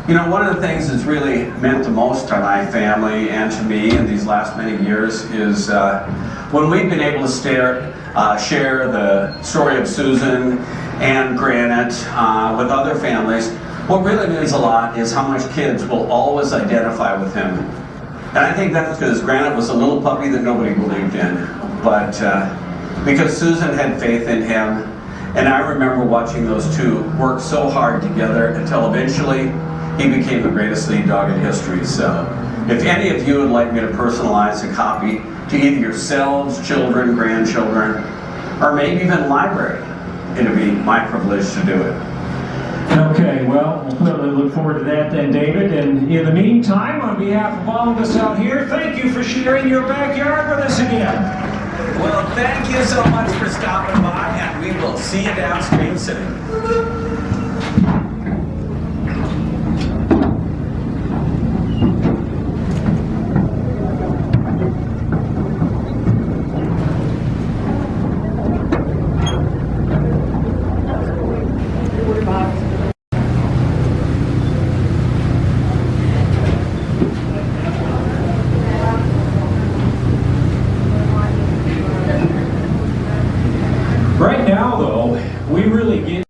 You know, one of the things that's really meant the most to my family and to me in these last many years is when we've been able to share the story of Susan and Granite with other families. What really means a lot is how much kids will always identify with him. And I think that's because Granite was a little puppy that nobody believed in. But because Susan had faith in him, and I remember watching those two work so hard together until eventually he became the greatest lead dog in history. So if any of you would like me to personalize a copy to either yourselves, children, grandchildren, or maybe even library, it'd be my privilege to do it. Okay, well, we'll clearly look forward to that then, David. And in the meantime, on behalf of all of us out here, thank you for sharing your backyard with us again. Well, thank you so much for stopping by, and we will see you downstream soon. Right now, though, we really get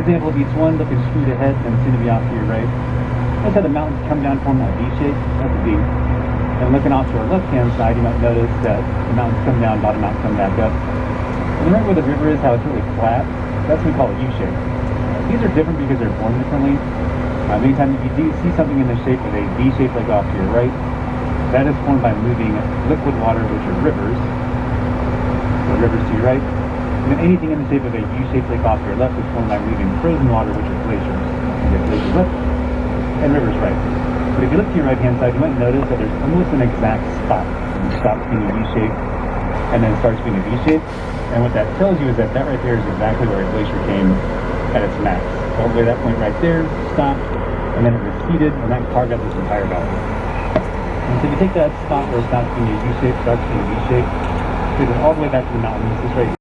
example of each one, look at straight ahead and soon to be off to your right. Notice how the mountains come down, form that V shape. That's a V. And looking off to our left-hand side, you might notice that the mountains come down, bottom out, come back up. And right where the river is, how it's really flat, that's what we call a U shape. These are different because they're formed differently. Anytime you do see something in the shape of a V shape, like off to your right, that is formed by moving liquid water, which are rivers. So rivers to your right. And then anything in the shape of a U shape, like off to your left, is formed by moving frozen water, which are glaciers. You get glaciers left and rivers right. But if you look to your right-hand side, you might notice that there's almost an exact spot. It stops being a U shape and then starts being a V shape. And what that tells you is that that right there is exactly where a glacier came at its max. All the way to that point right there, stopped, and then it receded, and that carved out this entire valley. And so if you take that spot where it stops being a U shape, starts being a V shape, take it all the way back to the mountains, this right here.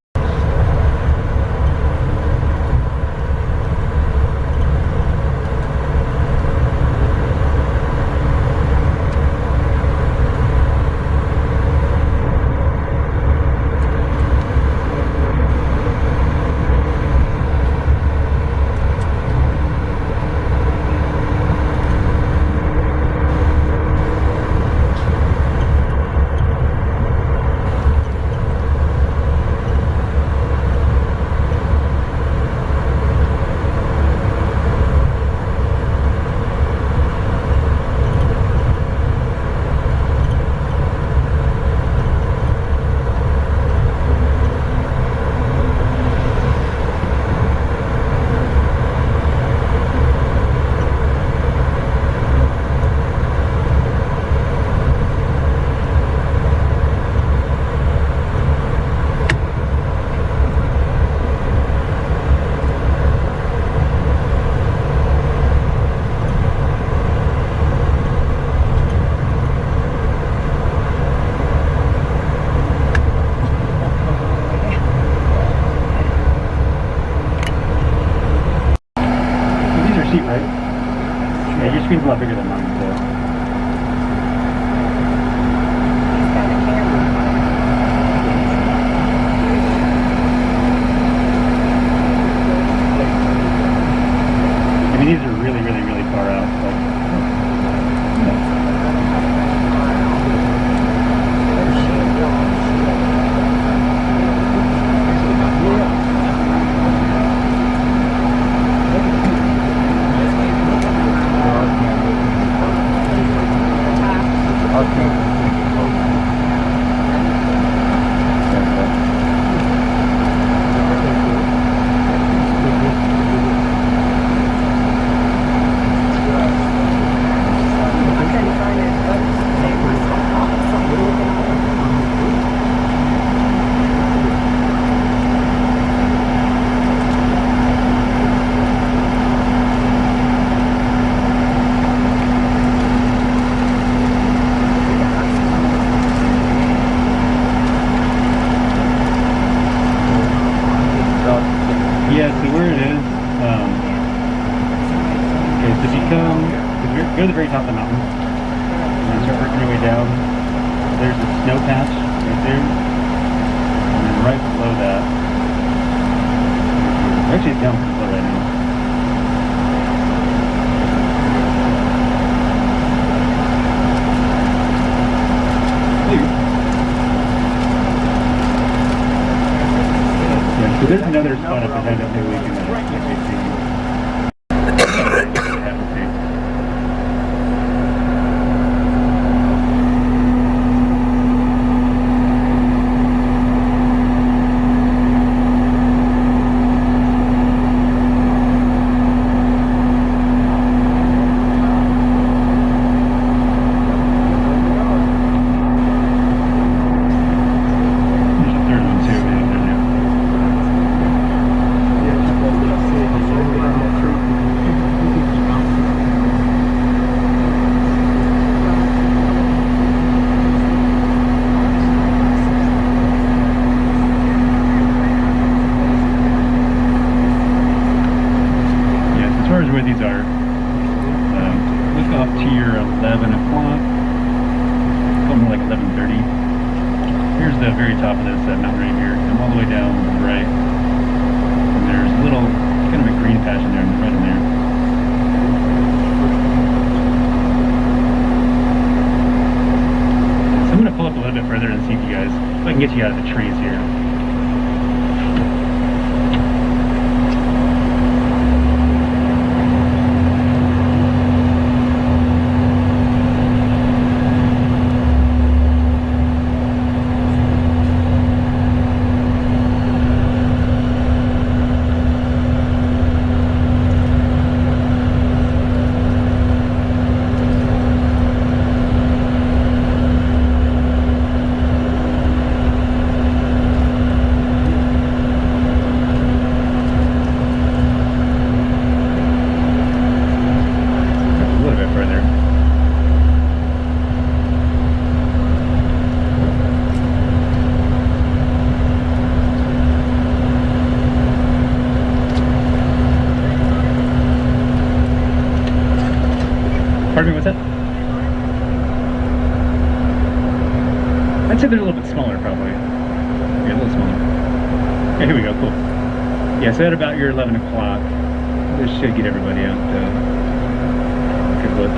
Screen's a lot bigger than mine, so. I mean, these are really, really, really far out. Go to the very top of the mountain and then start working your way down. There's a snow patch right there, and then right below that, actually it's down pretty low right now. Yeah, so there's another spot up ahead that maybe we can actually see. Where these are, look off to your 11 o'clock, something like 11:30. Here's the very top of this mountain right here. Come all the way down to the right, and there's a little kind of a green patch get you out of the trees here. Pardon me, what's that? I'd say they're a little bit smaller, probably. Yeah, a little smaller. Yeah, here we go, cool. Yeah, so at about your 11 o'clock, this should get everybody out to take a look.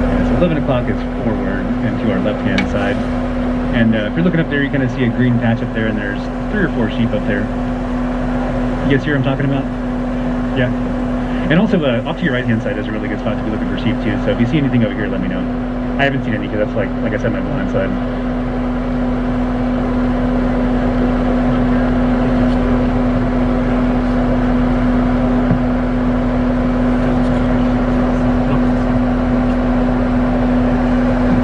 Yeah, so 11 o'clock is forward and to our left-hand side. And if you're looking up there, you kind of see a green patch up there, and there's 3 or 4 sheep up there. You guys hear what I'm talking about? Yeah. And also, off to your right-hand side is a really good spot to be looking for sheep too. So if you see anything over here, let me know. I haven't seen any because that's like I said, my blind side.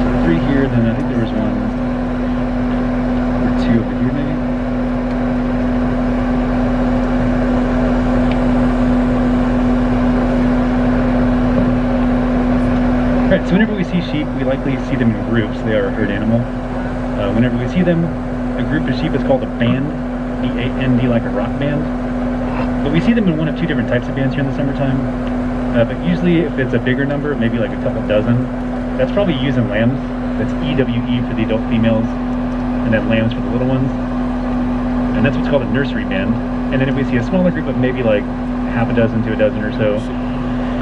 So 3 here, then I think there was 1 or 2 over here maybe. Right, so whenever we see sheep, we likely see them in groups. They are a herd animal. Whenever we see them, a group of sheep is called a band, B-A-N-D, like a rock band. But we see them in 1 of 2 different types of bands here in the summertime. But usually, if it's a bigger number, maybe like a couple dozen, that's probably ewes and lambs. That's E-W-E for the adult females, and then lambs for the little ones. And that's what's called a nursery band. And then if we see a smaller group of maybe like half a dozen to a dozen or so,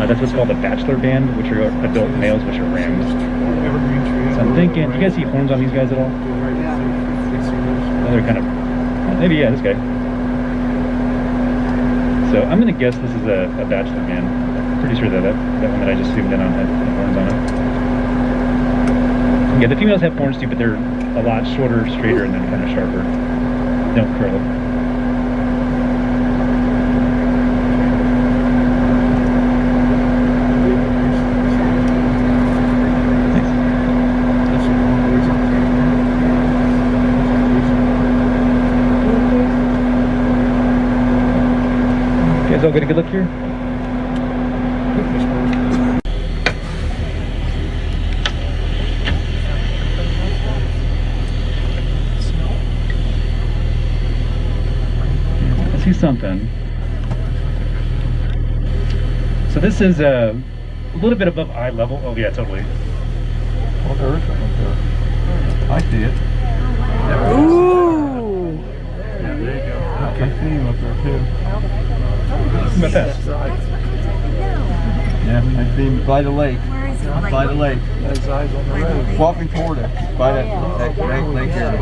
that's what's called a bachelor band, which are adult males, which are rams. So I'm thinking, do you guys see horns on these guys at all? Oh, they're kind of, maybe, yeah, this guy. So I'm going to guess this is a bachelor band. I'm pretty sure that one that I just zoomed in on had horns on it. Yeah, the females have horns too, but they're a lot shorter, straighter, and then kind of sharper. They don't curl. All get a good look here. I see something. So this is a little bit above eye level. Oh yeah, totally. Oh, there is something there. I see it. Ooh! Yeah, there you go. I see him up there too. How about that? Yeah, I see him by the lake. By the lake. His eyes on the road. Walking toward it. By that lake area.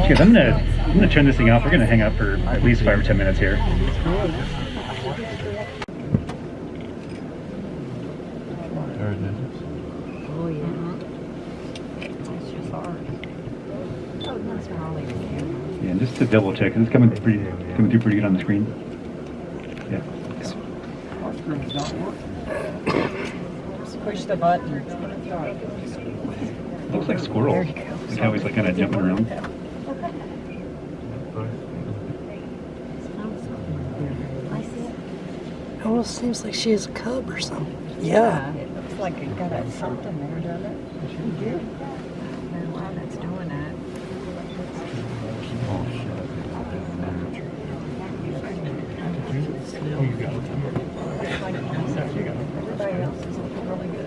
Okay, I'm gonna turn this thing off. We're gonna hang out for at least 5 or 10 minutes here. There it is. Oh, yeah. That's just ours. Oh, that's Holly. Yeah, and just to double check, it's coming through pretty good on the screen. Yeah. Just push the button. Looks like squirrels. Like how he's like kind of jumping around. It almost seems like she has a cub or something. Yeah. It looks like it got something there, doesn't it? Yeah. Wow, that's doing that. Everybody else is looking really good.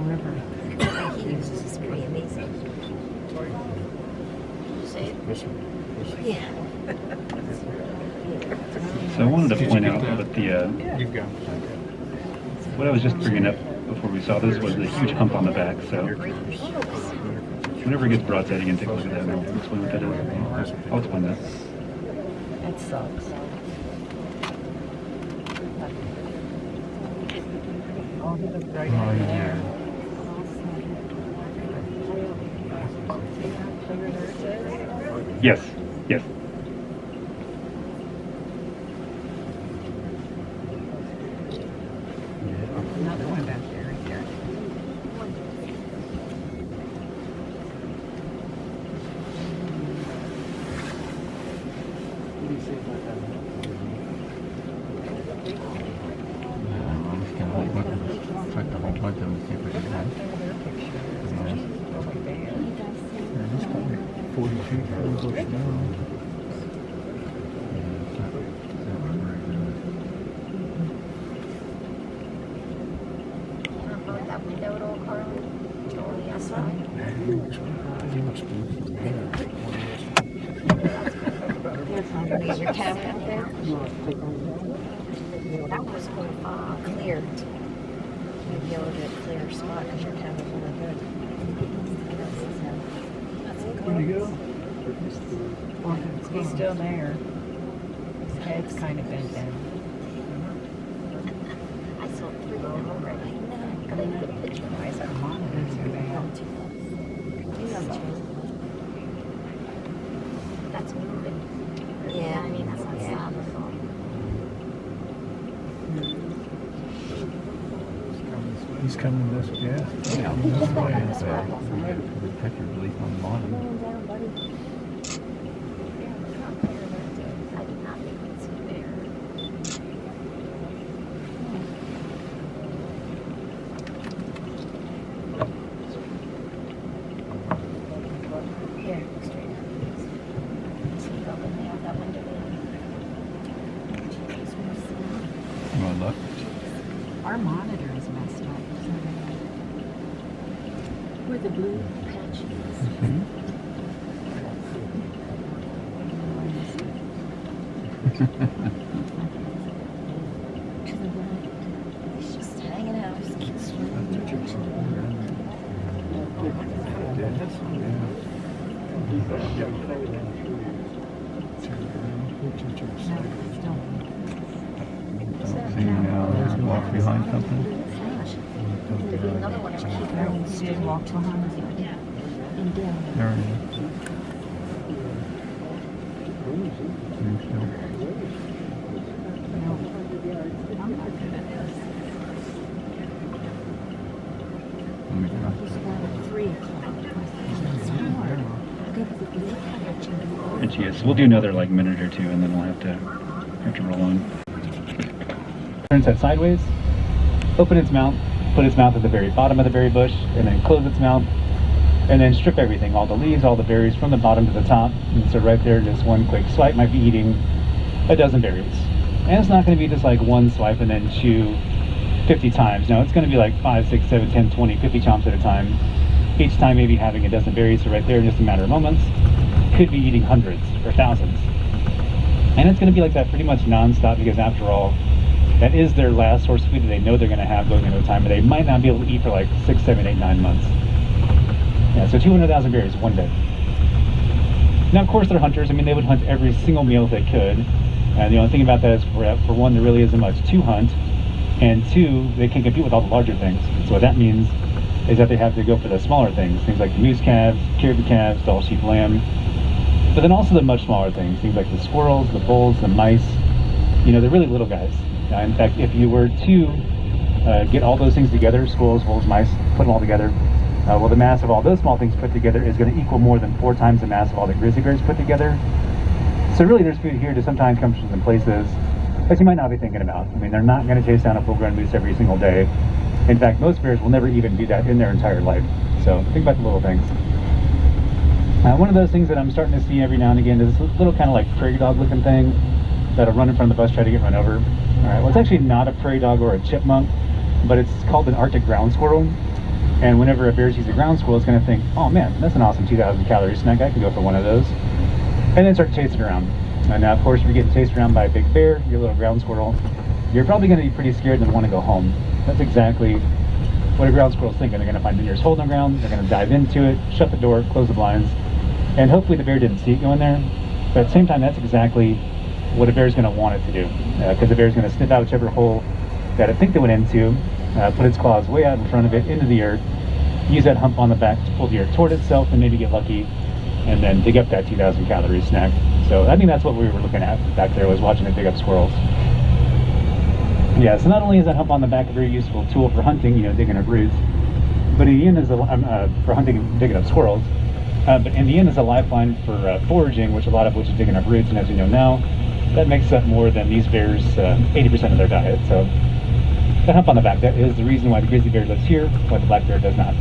River. He uses is pretty amazing. See it? Yeah. So I want wanted to point out that what I was just bringing up before we saw this was the huge hump on the back. So whenever it gets broadside, you can take a look at that and I'll explain what that is. I'll explain that. That sucks. Yes, yes. Another one back there, right there. That window at all, Carly? Oh, yes, Leave your camera up there. That was clear. Maybe a little bit clearer spot because your camera's really good. Where'd he go? He's still there. His head's kind of bent down. I saw 3 of them already. I didn't get a picture. Why is our monitor so bad? That's moving. Yeah, I mean, that's not stopping. He's coming this way. Yeah. This way. This way. Protector relief on the bottom. I did not think we'd see bear. Here, straight up. See, open there, that window there. You want to look? Our monitor is messed up. Where the blue patch is. To the right. He's just hanging out. Just keeps Walk behind something. There'll be another one to keep going. Stay walk behind. And down. There it is. I'm not good at this. 3 o'clock. And she is. We'll do another like minute or two, and then we'll have to roll on. Turns head sideways. Open its mouth. Put its mouth at the very bottom of the berry bush, and then close its mouth, and then strip everything, all the leaves, all the berries, from the bottom to the top. And so right there, just one quick swipe might be eating a dozen berries. And it's not going to be just like one swipe and then chew 50 times. No, it's going to be like 5, 6, 7, 10, 20, 50 chomps at a time. Each time maybe having a dozen berries, so right there in just a matter of moments, could be eating hundreds or thousands. And it's going to be like that pretty much non-stop, because after all, that is their last source of food that they know they're going to have going into a time, but they might not be able to eat for like 6, 7, 8, 9 months. Yeah, so 200,000 berries one day. Now, of course, they're hunters. I mean, they would hunt every single meal if they could. And the only thing about that is, for one, there really isn't much to hunt, and 2, they can compete with all the larger things. So what that means is that they have to go for the smaller things like the moose calves, caribou calves, Dall sheep, lamb, but then also the much smaller things like the squirrels, the bulls, the mice. You know, they're really little guys. In fact, if you were to get all those things together, squirrels, wolves, mice, put them all together, well, the mass of all those small things put together is going to equal more than 4 times the mass of all the grizzly bears put together. So really, there's food here to sometimes come from some places that you might not be thinking about. I mean, they're not going to chase down a full-grown moose every single day. In fact, most bears will never even do that in their entire life. So think about the little things. One of those things that I'm starting to see every now and again is this little kind of like prairie dog looking thing that'll run in front of the bus, try to get run over. All right, well, it's actually not a prairie dog or a chipmunk, but it's called an Arctic ground squirrel. And whenever a bear sees a ground squirrel, it's going to think, oh man, that's an awesome 2,000 calorie snack. I can go for one of those. And then start chasing around. And now, of course, if you're getting chased around by a big bear, your little ground squirrel, you're probably going to be pretty scared and want to go home. That's exactly what a ground squirrel's thinking. They're going to find nearest hole in the ground, they're going to dive into it, shut the door, close the blinds, and hopefully the bear didn't see it go in there. But at the same time, that's exactly what a bear's going to want it to do, because the bear's going to sniff out whichever hole that it thinks it went into, put its claws way out in front of it into the earth, use that hump on the back to pull the earth toward itself and maybe get lucky, and then dig up that 2,000 calorie snack. So I think that's what we were looking at back there, was watching it dig up squirrels. Yeah, so not only is that hump on the back a very useful tool for hunting, digging up roots, but in the end is for hunting and digging up squirrels. But in the end is a lifeline for foraging, which a lot of which is digging up roots, and as we know now, that makes up more than these bears' 80% of their diet. So that hump on the back, that is the reason why the grizzly bear lives here, why the black bear does not.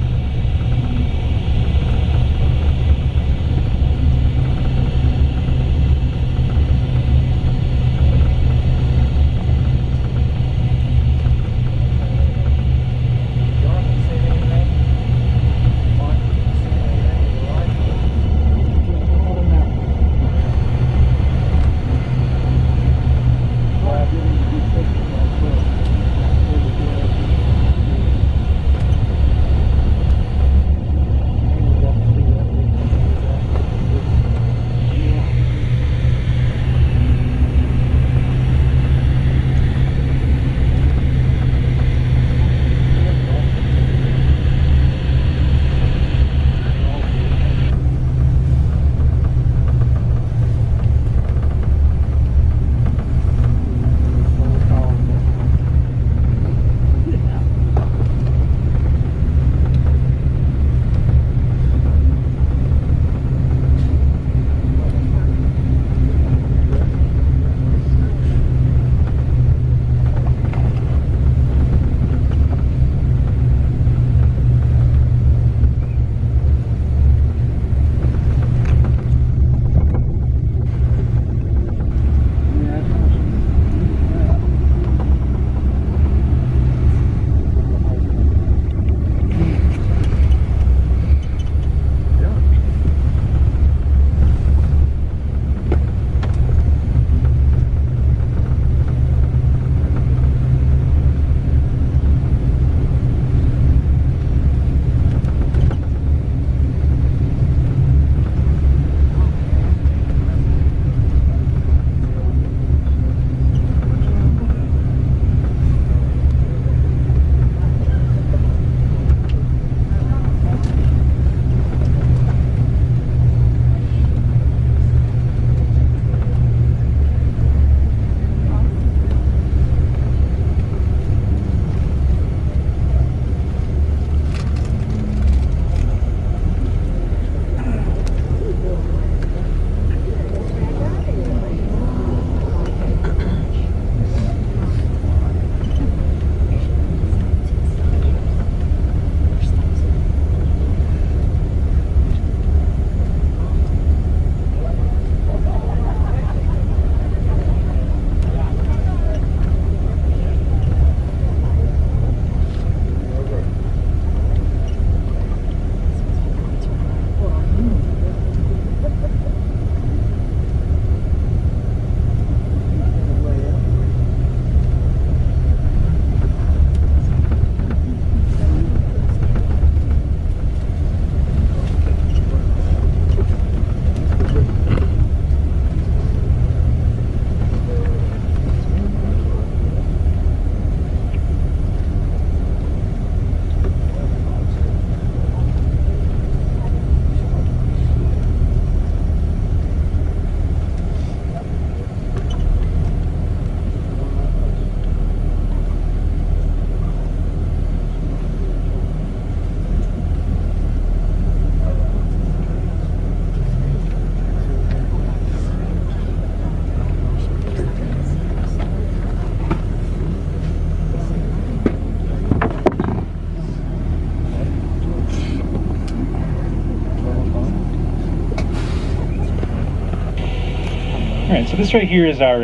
Alright, so this right here is our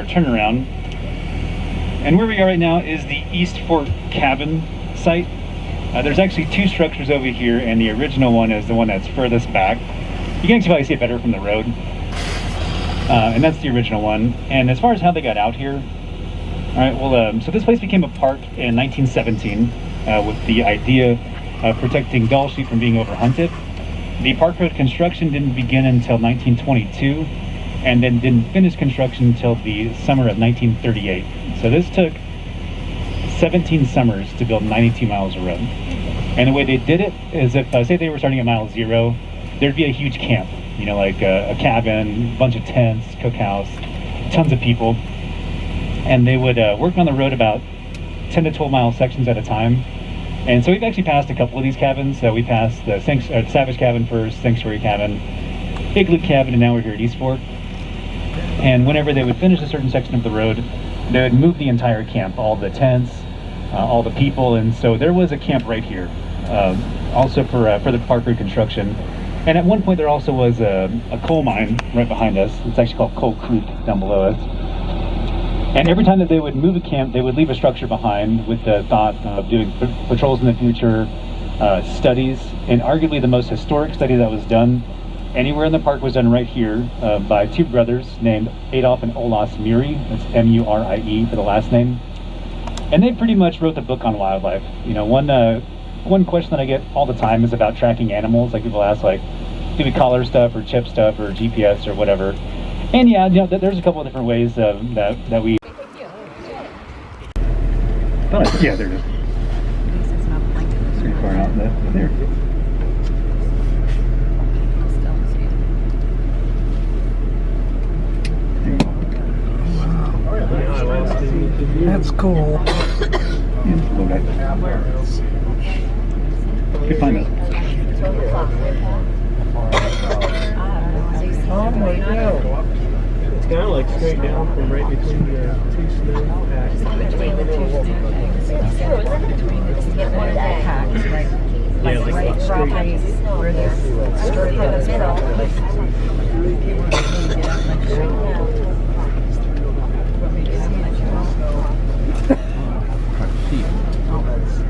turnaround. And where we are right now is the East Fork Cabin site. There's actually two structures over here, and the original one is the one that's furthest back. You can actually probably see it better from the road. And that's the original one. And as far as how they got out here, all right, well, so this place became a park in 1917 with the idea of protecting Gall sheep from being overhunted. The park road construction didn't begin until 1922, and then didn't finish construction until the summer of 1938. So this took 17 summers to build 92 miles of road. And the way they did it is if, say they were starting at mile 0, there'd be a huge camp, you know, like a cabin, a bunch of tents, cookhouse, tons of people. And they would work on the road about 10 to 12 mile sections at a time. And so we've actually passed a couple of these cabins. We passed the Savage Cabin first, Sanctuary Cabin, Igloo Cabin, and now we're here at East Fork. And whenever they would finish a certain section of the road, they would move the entire camp, all the tents, all the people. And so there was a camp right here, also for the park road construction. And at one point there also was a coal mine right behind us. It's actually called Coal Creek down below us. And every time that they would move a camp, they would leave a structure behind with the thought of doing patrols in the future, studies. And arguably the most historic study that was done anywhere in the park was done right here by two brothers named Adolf and Olaus Murie. That's M-U-R-I-E for the last name. And they pretty much wrote the book on wildlife. You know, one question that I get all the time is about tracking animals. Like people ask, like, do we collar stuff or chip stuff or GPS or whatever? And yeah, you know, there's a couple of different ways that we. Oh, yeah, there it is. Pretty far out there. That's cool. Good find it. Oh my God. It's kind of like straight down from right between the two snow packs. Between the two packs, like right properties where there's straight in the middle.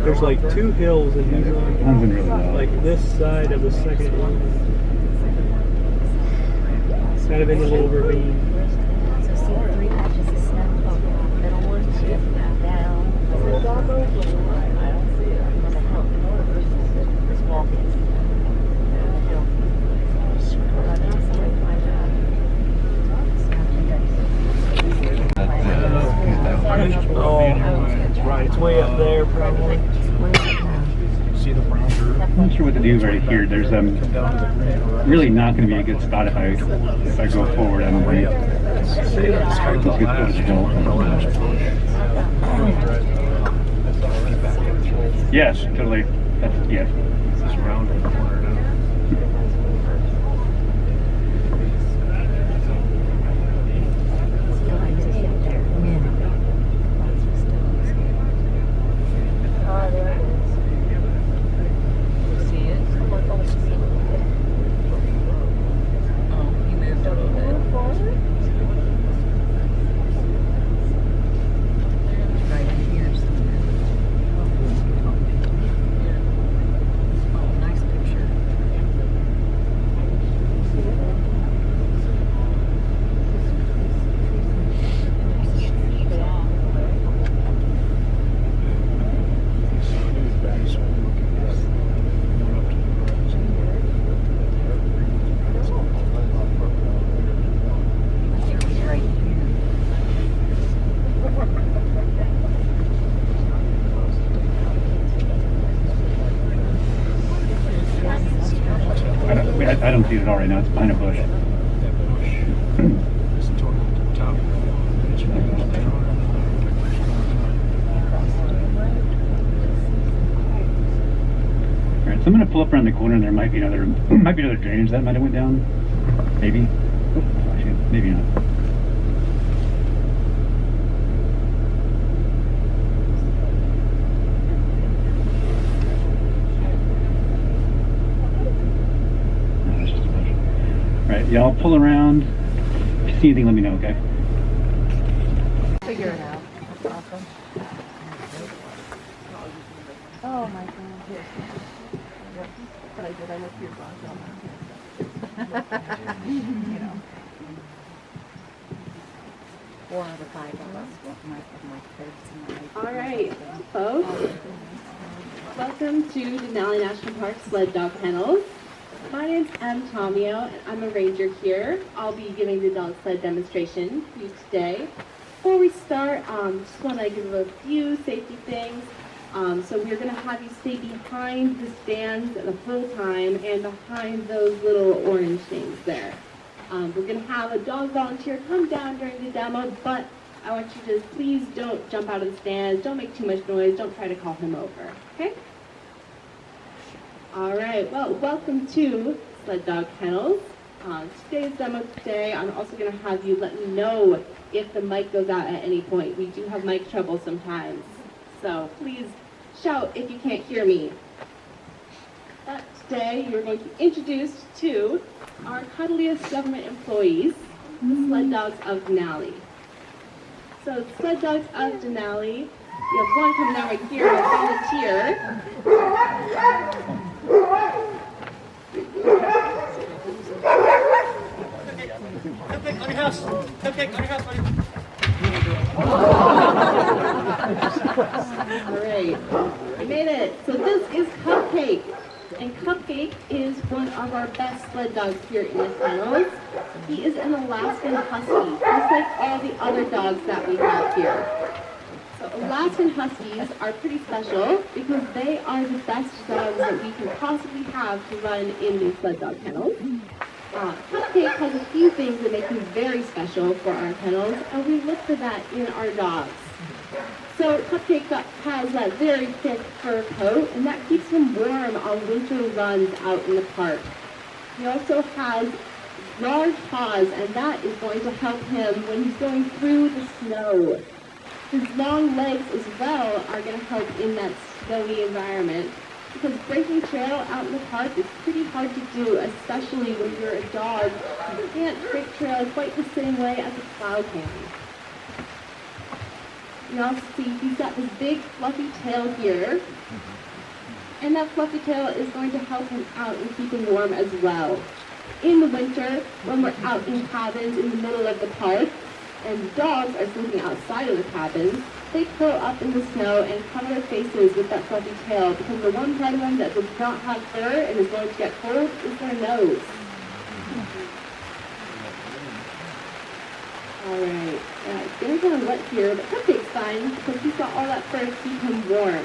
There's like two hills in these One's in really low. like this side of the second one. It's kind of in a little ravine. So see 3 patches of snow. Middle one, down. Just walking. Oh, right. It's way up there, probably. See the brown dirt? I'm not sure what to do right here. There's really not going to be a good spot if I go forward. I don't believe. Let's get towards the hill. Yes, totally. That's, yes. This round in the corner now. I don't see it at all right now. It's behind a bush. It's toward the top. All right, so I'm going to pull up around the corner, and there might be another drainage that might have went down. Maybe. Oh, actually, maybe not. Yeah, I'll pull around. If you see anything, let me know, okay? Figure it out. That's awesome. Oh my God. But I did. I looked your box on. You know. 4 out of 5 of us. My kids and my All right, folks. Welcome to Denali National Park Sled Dog Kennels. My name's Em Tomio, and I'm a ranger here. I'll be giving the dog sled demonstration to you today. Before we start, just want to give a few safety things. So we're going to have you stay behind the stands the whole time and behind those little orange things there. We're going to have a dog volunteer come down during the demo, but I want you to please don't jump out of the stands, don't make too much noise, don't try to call him over, okay? All right, well, welcome to Sled Dog Kennels. Today's demo today, I'm also going to have you let me know if the mic goes out at any point. We do have mic trouble sometimes, so please shout if you can't hear me. But today, you're going to be introduced to our cuddliest government employees, the Sled Dogs of Denali. So, the Sled Dogs of Denali, we have one coming out right here, a volunteer. Cupcake on your house. Cupcake on your house, buddy. All right, I made it. So this is Cupcake, and Cupcake is one of our best sled dogs here in the kennels. He is an Alaskan Husky, just like all the other dogs that we have here. So Alaskan Huskies are pretty special because they are the best dogs that we can possibly have to run in the sled dog kennels. Cupcake has a few things that make him very special for our kennels, and we look for that in our dogs. So Cupcake has that very thick fur coat, and that keeps him warm on winter runs out in the park. He also has large paws, and that is going to help him when he's going through the snow. His long legs as well are going to help in that snowy environment, because breaking trail out in the park is pretty hard to do, especially when you're a dog. You can't break trail quite the same way as a plow can. You also see he's got this big fluffy tail here, and that fluffy tail is going to help him out and keep him warm as well. In the winter, when we're out in cabins in the middle of the park, and the dogs are sleeping outside of the cabins, they curl up in the snow and cover their faces with that fluffy tail, because the one part of them that does not have fur and is going to get cold is their nose. Alright, it's getting kind of wet here, but Cupcake's fine because he's got all that fur to keep him warm.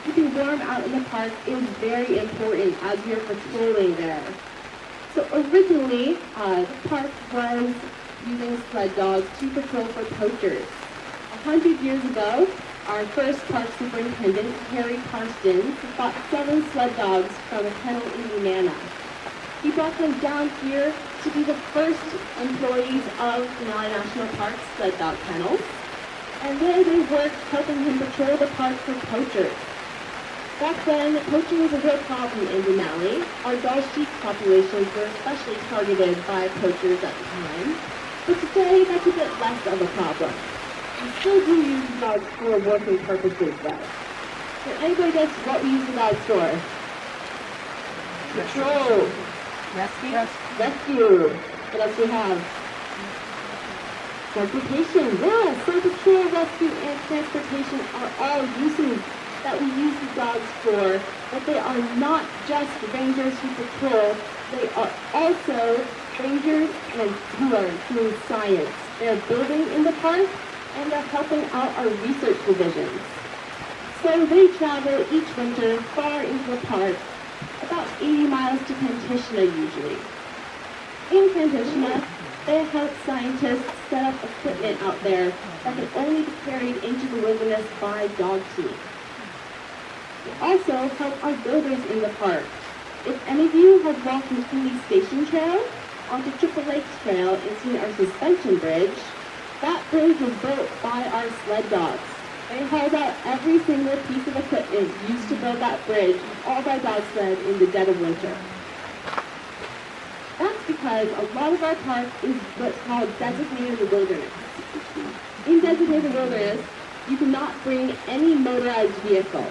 Keeping warm out in the park is very important as you're patrolling there. So originally, the park was using sled dogs to patrol for poachers. 100 years ago, our first park superintendent, Harry Karstens, bought 7 sled dogs from a kennel in Indiana. He brought them down here to be the first employees of Denali National Park's sled dog kennels, and there they worked helping him patrol the park for poachers. Back then, poaching was a real problem in Denali. Our dog sheep populations were especially targeted by poachers at the time, but today that's a bit less of a problem. We still do use the dogs for working purposes though. Can anybody guess what we use the dogs for? Patrol. Rescue. What else do we have? Transportation. Yeah, so patrol, rescue, and transportation are all uses that we use the dogs for, but they are not just rangers who patrol. They are also rangers and who are doing science. They're building in the park, and they're helping out our research divisions. So they travel each winter far into the park, about 80 miles to Kantishna usually. In Kantishna, they help scientists set up equipment out there that can only be carried into the wilderness by dog teams. They also help our builders in the park. If any of you have walked the Cooley Station Trail onto Super Lake Trail and seen our suspension bridge, that bridge was built by our sled dogs. They hauled out every single piece of equipment used to build that bridge, all by dog sled in the dead of winter. That's because a lot of our park is what's called designated wilderness. In designated wilderness, you cannot bring any motorized vehicle.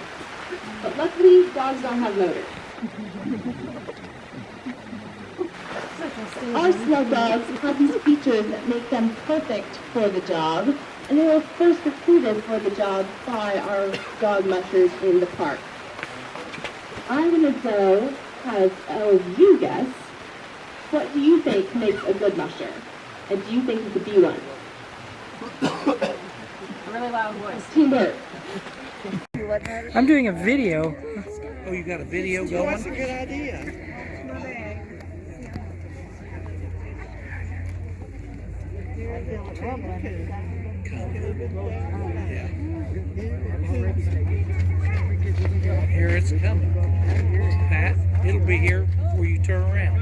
But luckily, dogs don't have motors. Our sled dogs have these features that make them perfect for the job, and they were first recruited for the job by our dog mushers in the park. I'm going to go have all of you guess, what do you think makes a good musher? And do you think you could be one? Really loud voice. Team Bert. I'm doing a video. Oh, you got a video going? That's a good idea. Here it's coming. Pat, it'll be here before you turn around.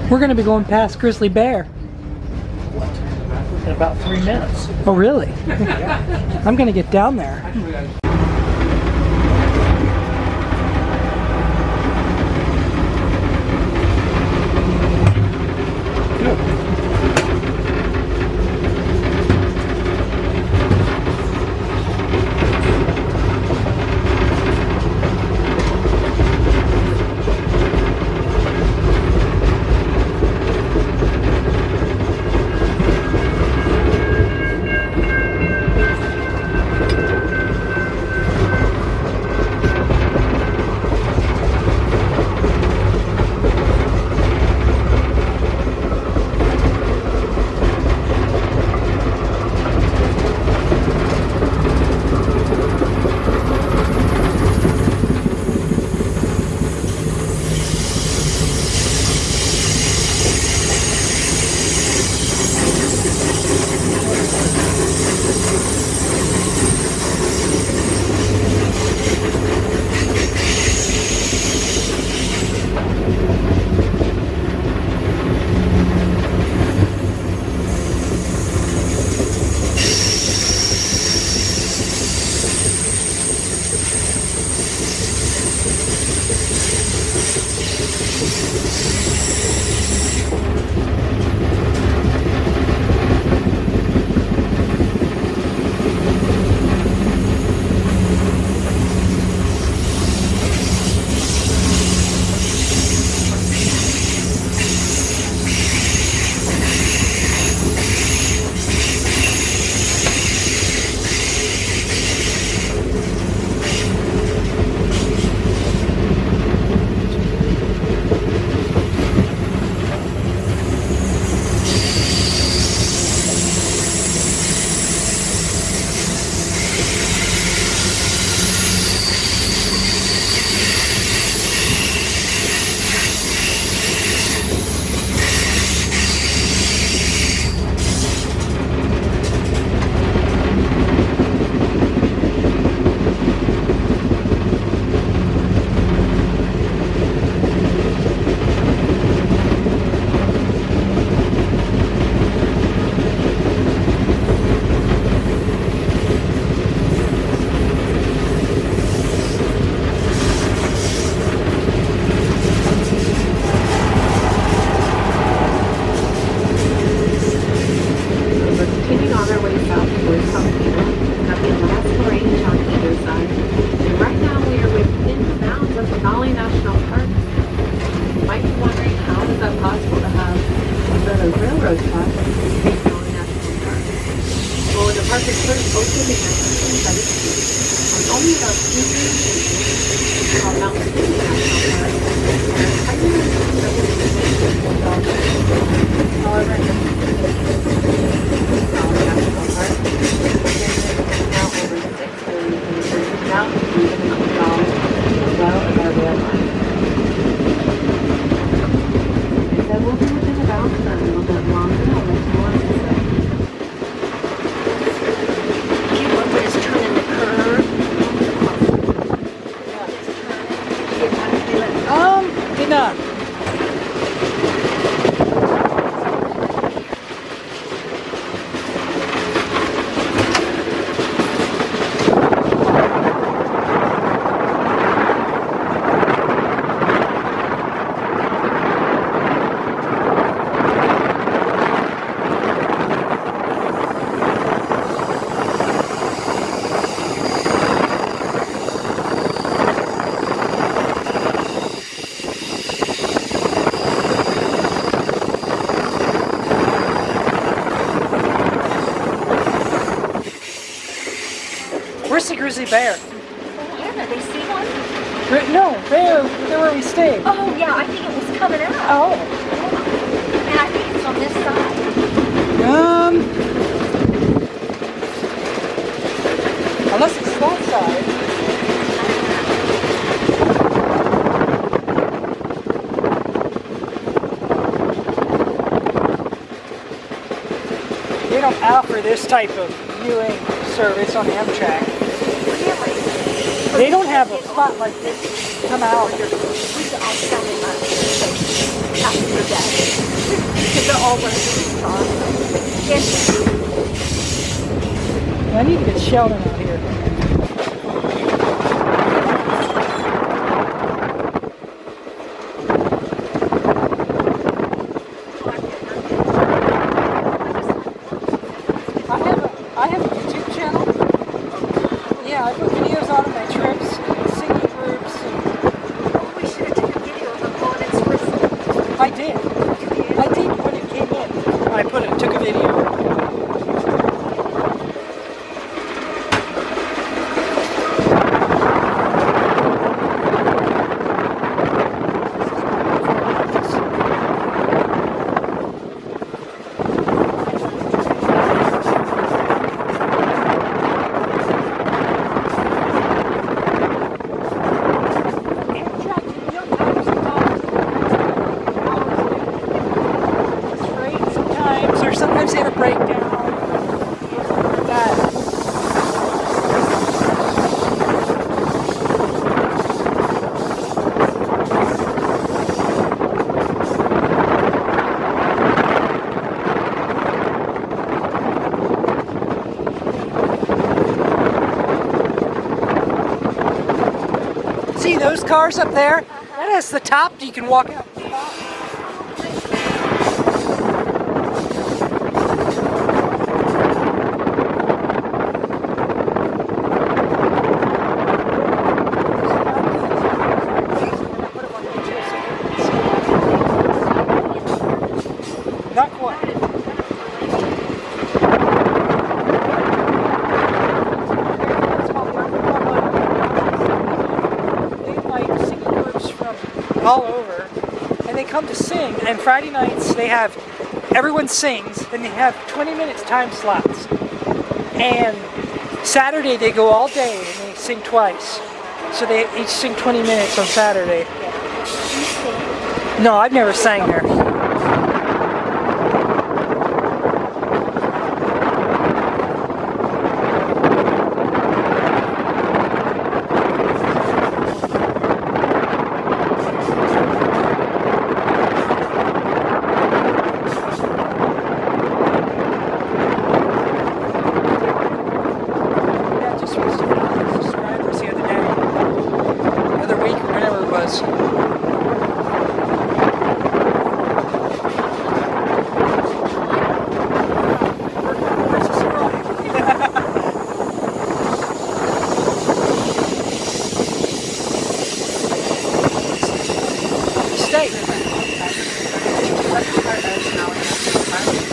We're going to be going past Grizzly Bear. In about 3 minutes. Oh, really? I'm going to get down there. park is first opened in 1972. It's only about 2 years it's called Mountain City National Park. However, in the National Park, now over the 6 where you can purchase mountain food and McDonald's as well as our landmark. So we'll be moving around for a little bit longer. I'll let you want to say. Do you want to just turn in the curve? Did not. Where's the grizzly bear? Where? They see one? No, there where we stayed. Oh, yeah, I think it was coming out. Oh. And I think it's on this side. Unless it's that side. They don't offer this type of viewing service on Amtrak. Really? They don't have a spot like this. Come out. We could all sell them after your dad. Because they're all one of these stars. Yes. I need to get Sheldon out here. I have a YouTube channel. Yeah, I put videos on of my trips, singing groups. We should have taken a video of them going in Switzerland. I did. I did when it came in. I took a video. Sometimes they have a breakdown. That. See those cars up there? That has the top, you can walk out. Not quite. They invite singing groups from all over, and they come to sing. And Friday nights they have everyone sings, then they have 20 minutes time slots. And Saturday they go all day and they sing twice. So they each sing 20 minutes on Saturday. No, I've never sang there.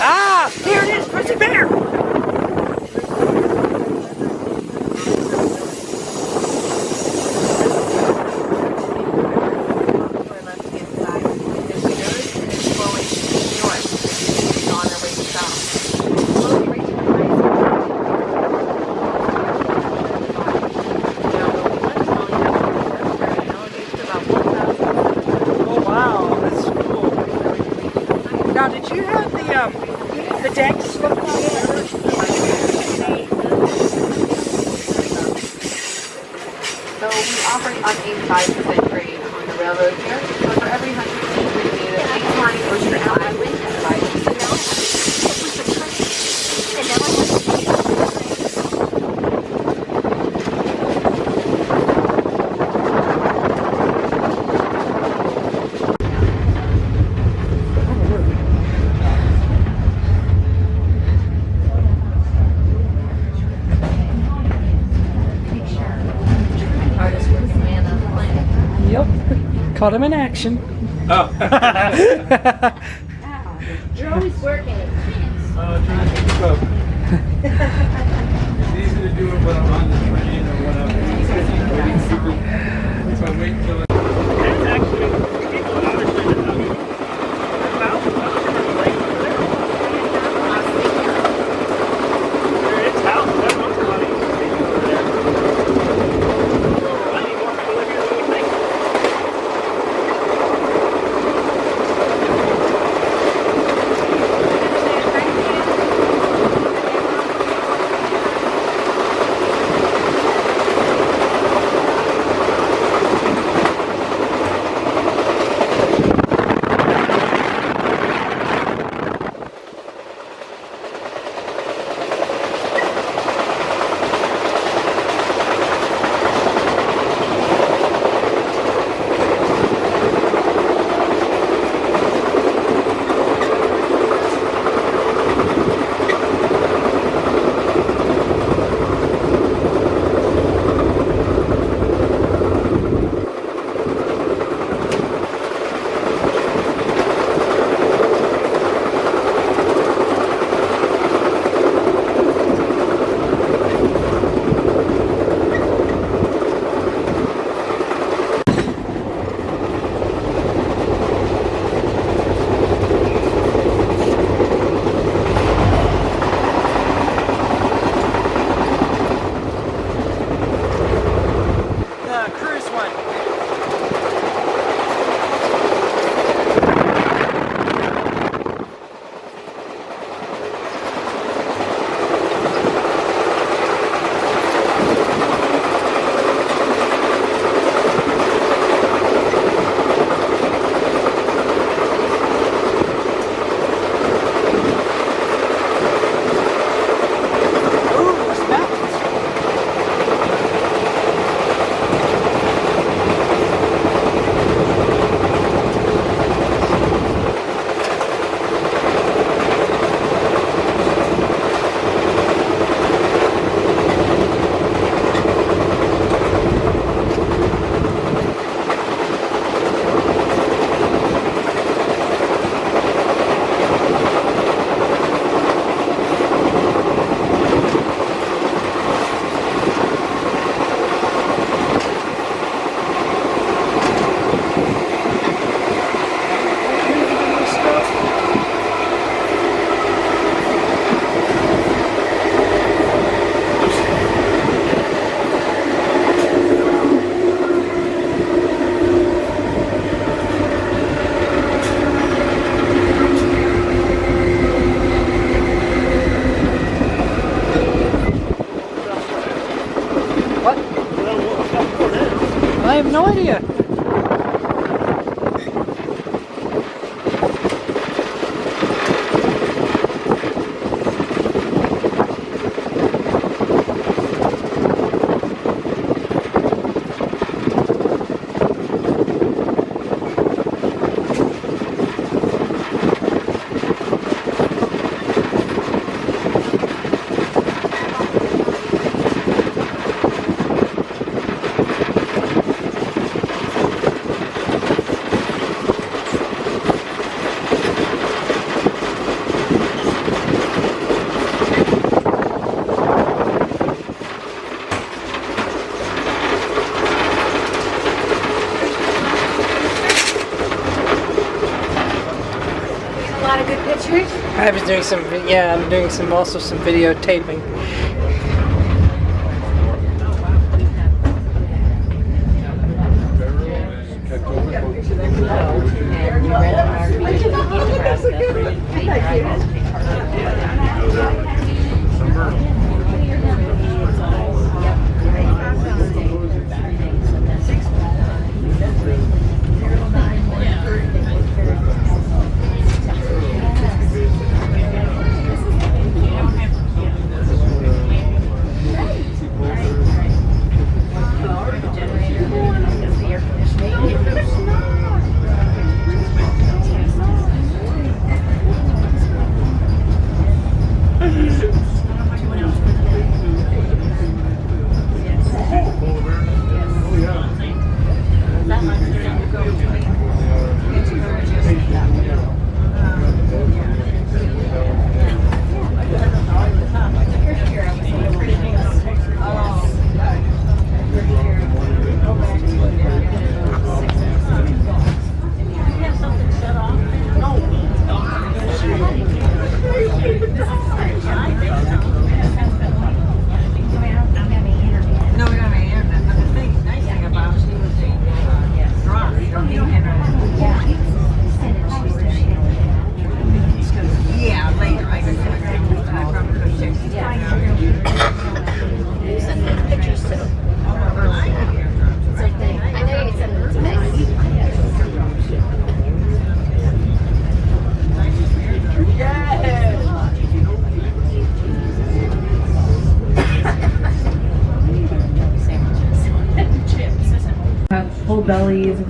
Ah, here it is, Grizzly Bear! The decks look So we operate on a 5% grade on the railroad here. So for every 100 feet, we need a baseline or straight line with 5%. Caught him in action. Oh. You're always working. It's easy to do it when I'm on the train or whatever. So I wait until it. I have no idea. I was doing some, I'm doing some videotaping. And you read an RV in Nebraska.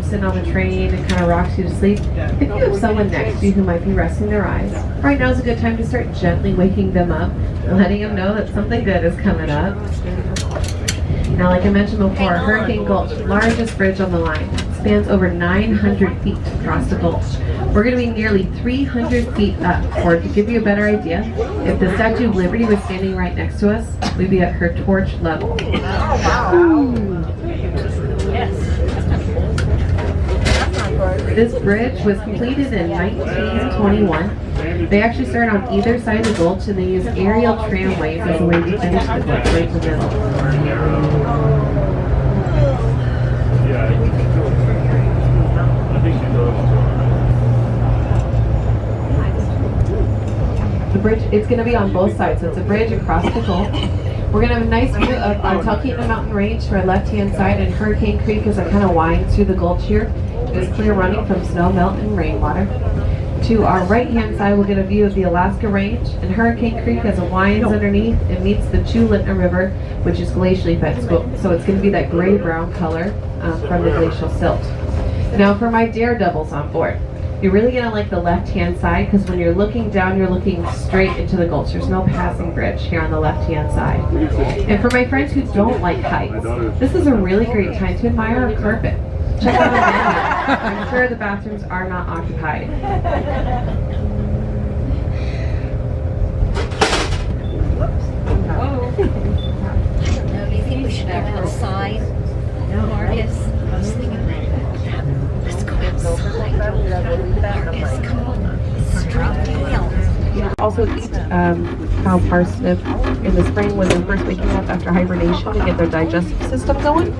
sitting on the train and kind of rocks you to sleep, if you have someone next to you who might be resting their eyes, right now is a good time to start gently waking them up, letting them know that something good is coming up. Now, like I mentioned before, Hurricane Gulch, largest bridge on the line, spans over 900 feet across the gulch. We're going to be nearly 300 feet up, or to give you a better idea, if the Statue of Liberty was standing right next to us, we'd be at her torch level. This bridge was completed in 1921. They actually started on either side of the gulch, and they used aerial tramways as a way to finish the gulch right in the middle. The bridge, it's going to be on both sides, so it's a bridge across the gulch. We're going to have a nice view of Talkeetna Mountain Range to our left-hand side, and Hurricane Creek as it kind of winds through the gulch here. It is clear running from snow melt and rainwater. To our right-hand side, we'll get a view of the Alaska Range, and Hurricane Creek as it winds underneath and meets the Chulitna River, which is glacially fed, so it's going to be that gray-brown color from the glacial silt. Now for my daredevils on board. You're really going to like the left-hand side, because when you're looking down, you're looking straight into the gulch. There's no passing bridge here on the left-hand side. And for my friends who don't like heights, this is a really great time to admire our carpet. Check out the menu. I'm sure the bathrooms are not occupied. Do you think we should go outside? No, Marcus. I was thinking about that. Let's go outside. Marcus, come on. Also eat cow parsnip in the spring when they're first waking up after hibernation to get their digestive system going.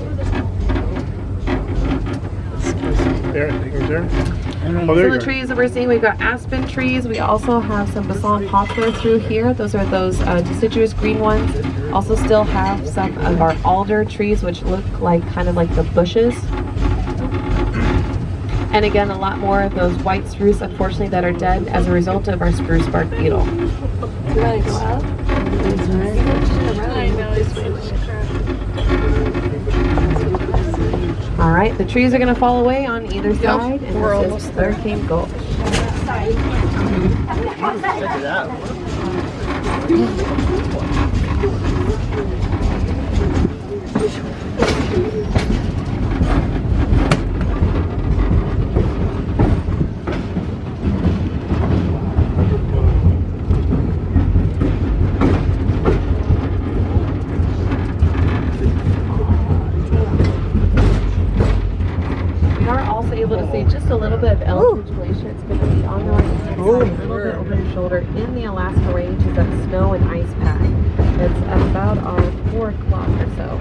There, I think it was there. Some of the trees that we're seeing, we've got aspen trees. We also have some Basan poplar through here. Those are those deciduous green ones. Also still have some of our alder trees, which look like kind of like the bushes. And again, a lot more of those white spruce, unfortunately, that are dead as a result of our spruce bark beetle. Do you want to go out? I know, it's All right, the trees are going to fall away on either side, and we're this almost is there. Hurricane Gulch. Check it out. Able to see just a little bit of Eldridge Glacier. It's going to be on the right hand side, a little bit over your shoulder. In the Alaska Range is that snow and ice pack. It's about 4 o'clock or so.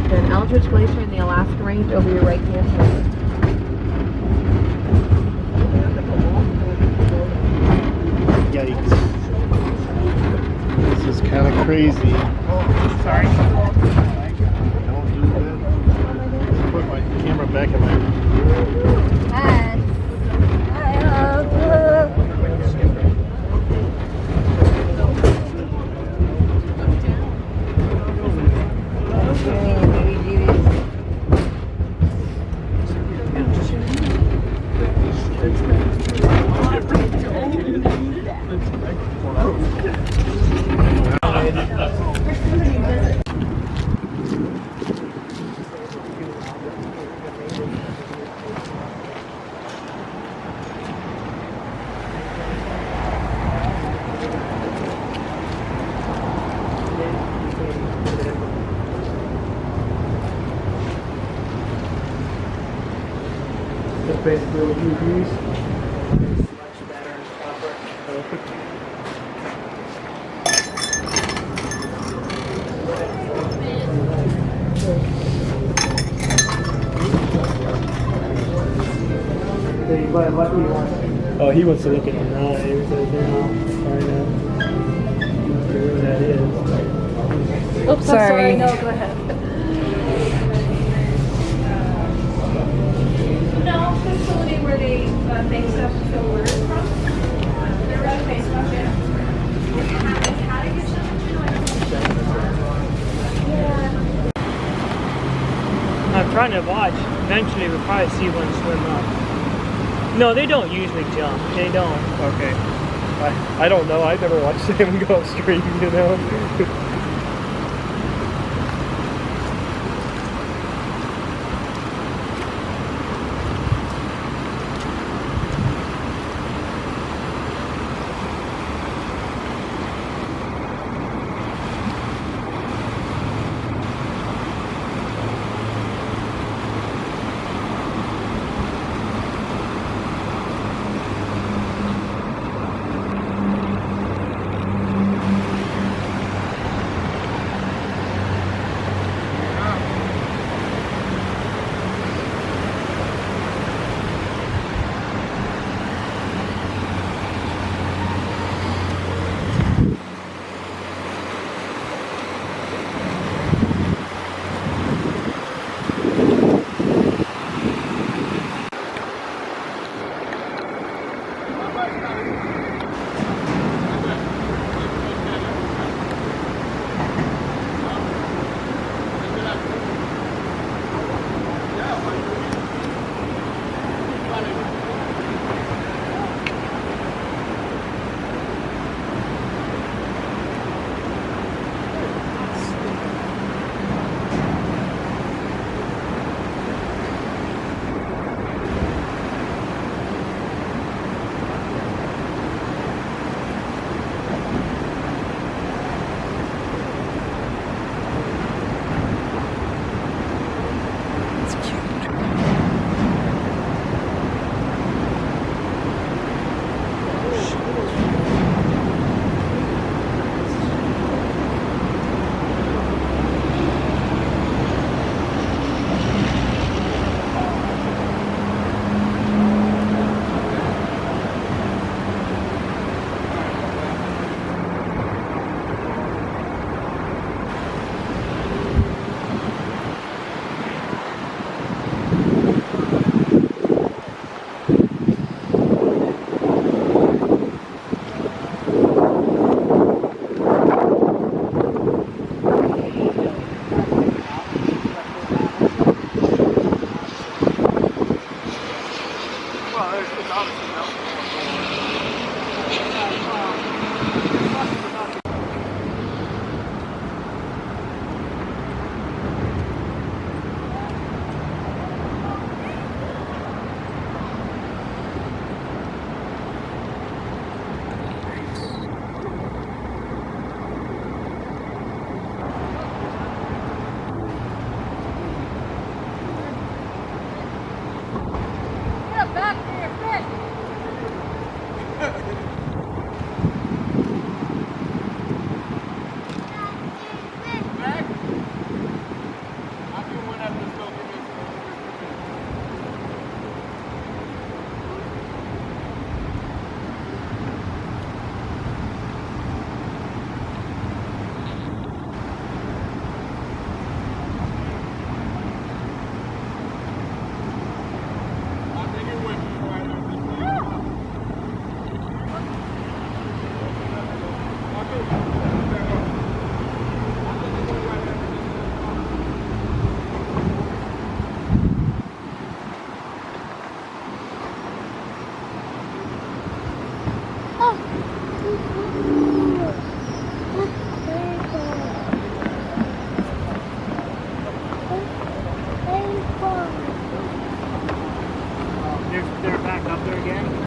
Then Eldridge Glacier in the Alaska Range over your right hand side. Yikes. This is kind of crazy. Sorry. Don't do that. Put my camera back in my... Basically what you use. Oh, he wants to look at the knives right now. Where that is. Oops, sorry. No, go ahead. No, facility where they make stuff to fill orders from. They're on Facebook, yeah. How to get I'm trying to watch. eventually we'll probably see one swim up. No, they don't usually jump. They don't. Okay. I don't know. I've never watched him go upstream, you know.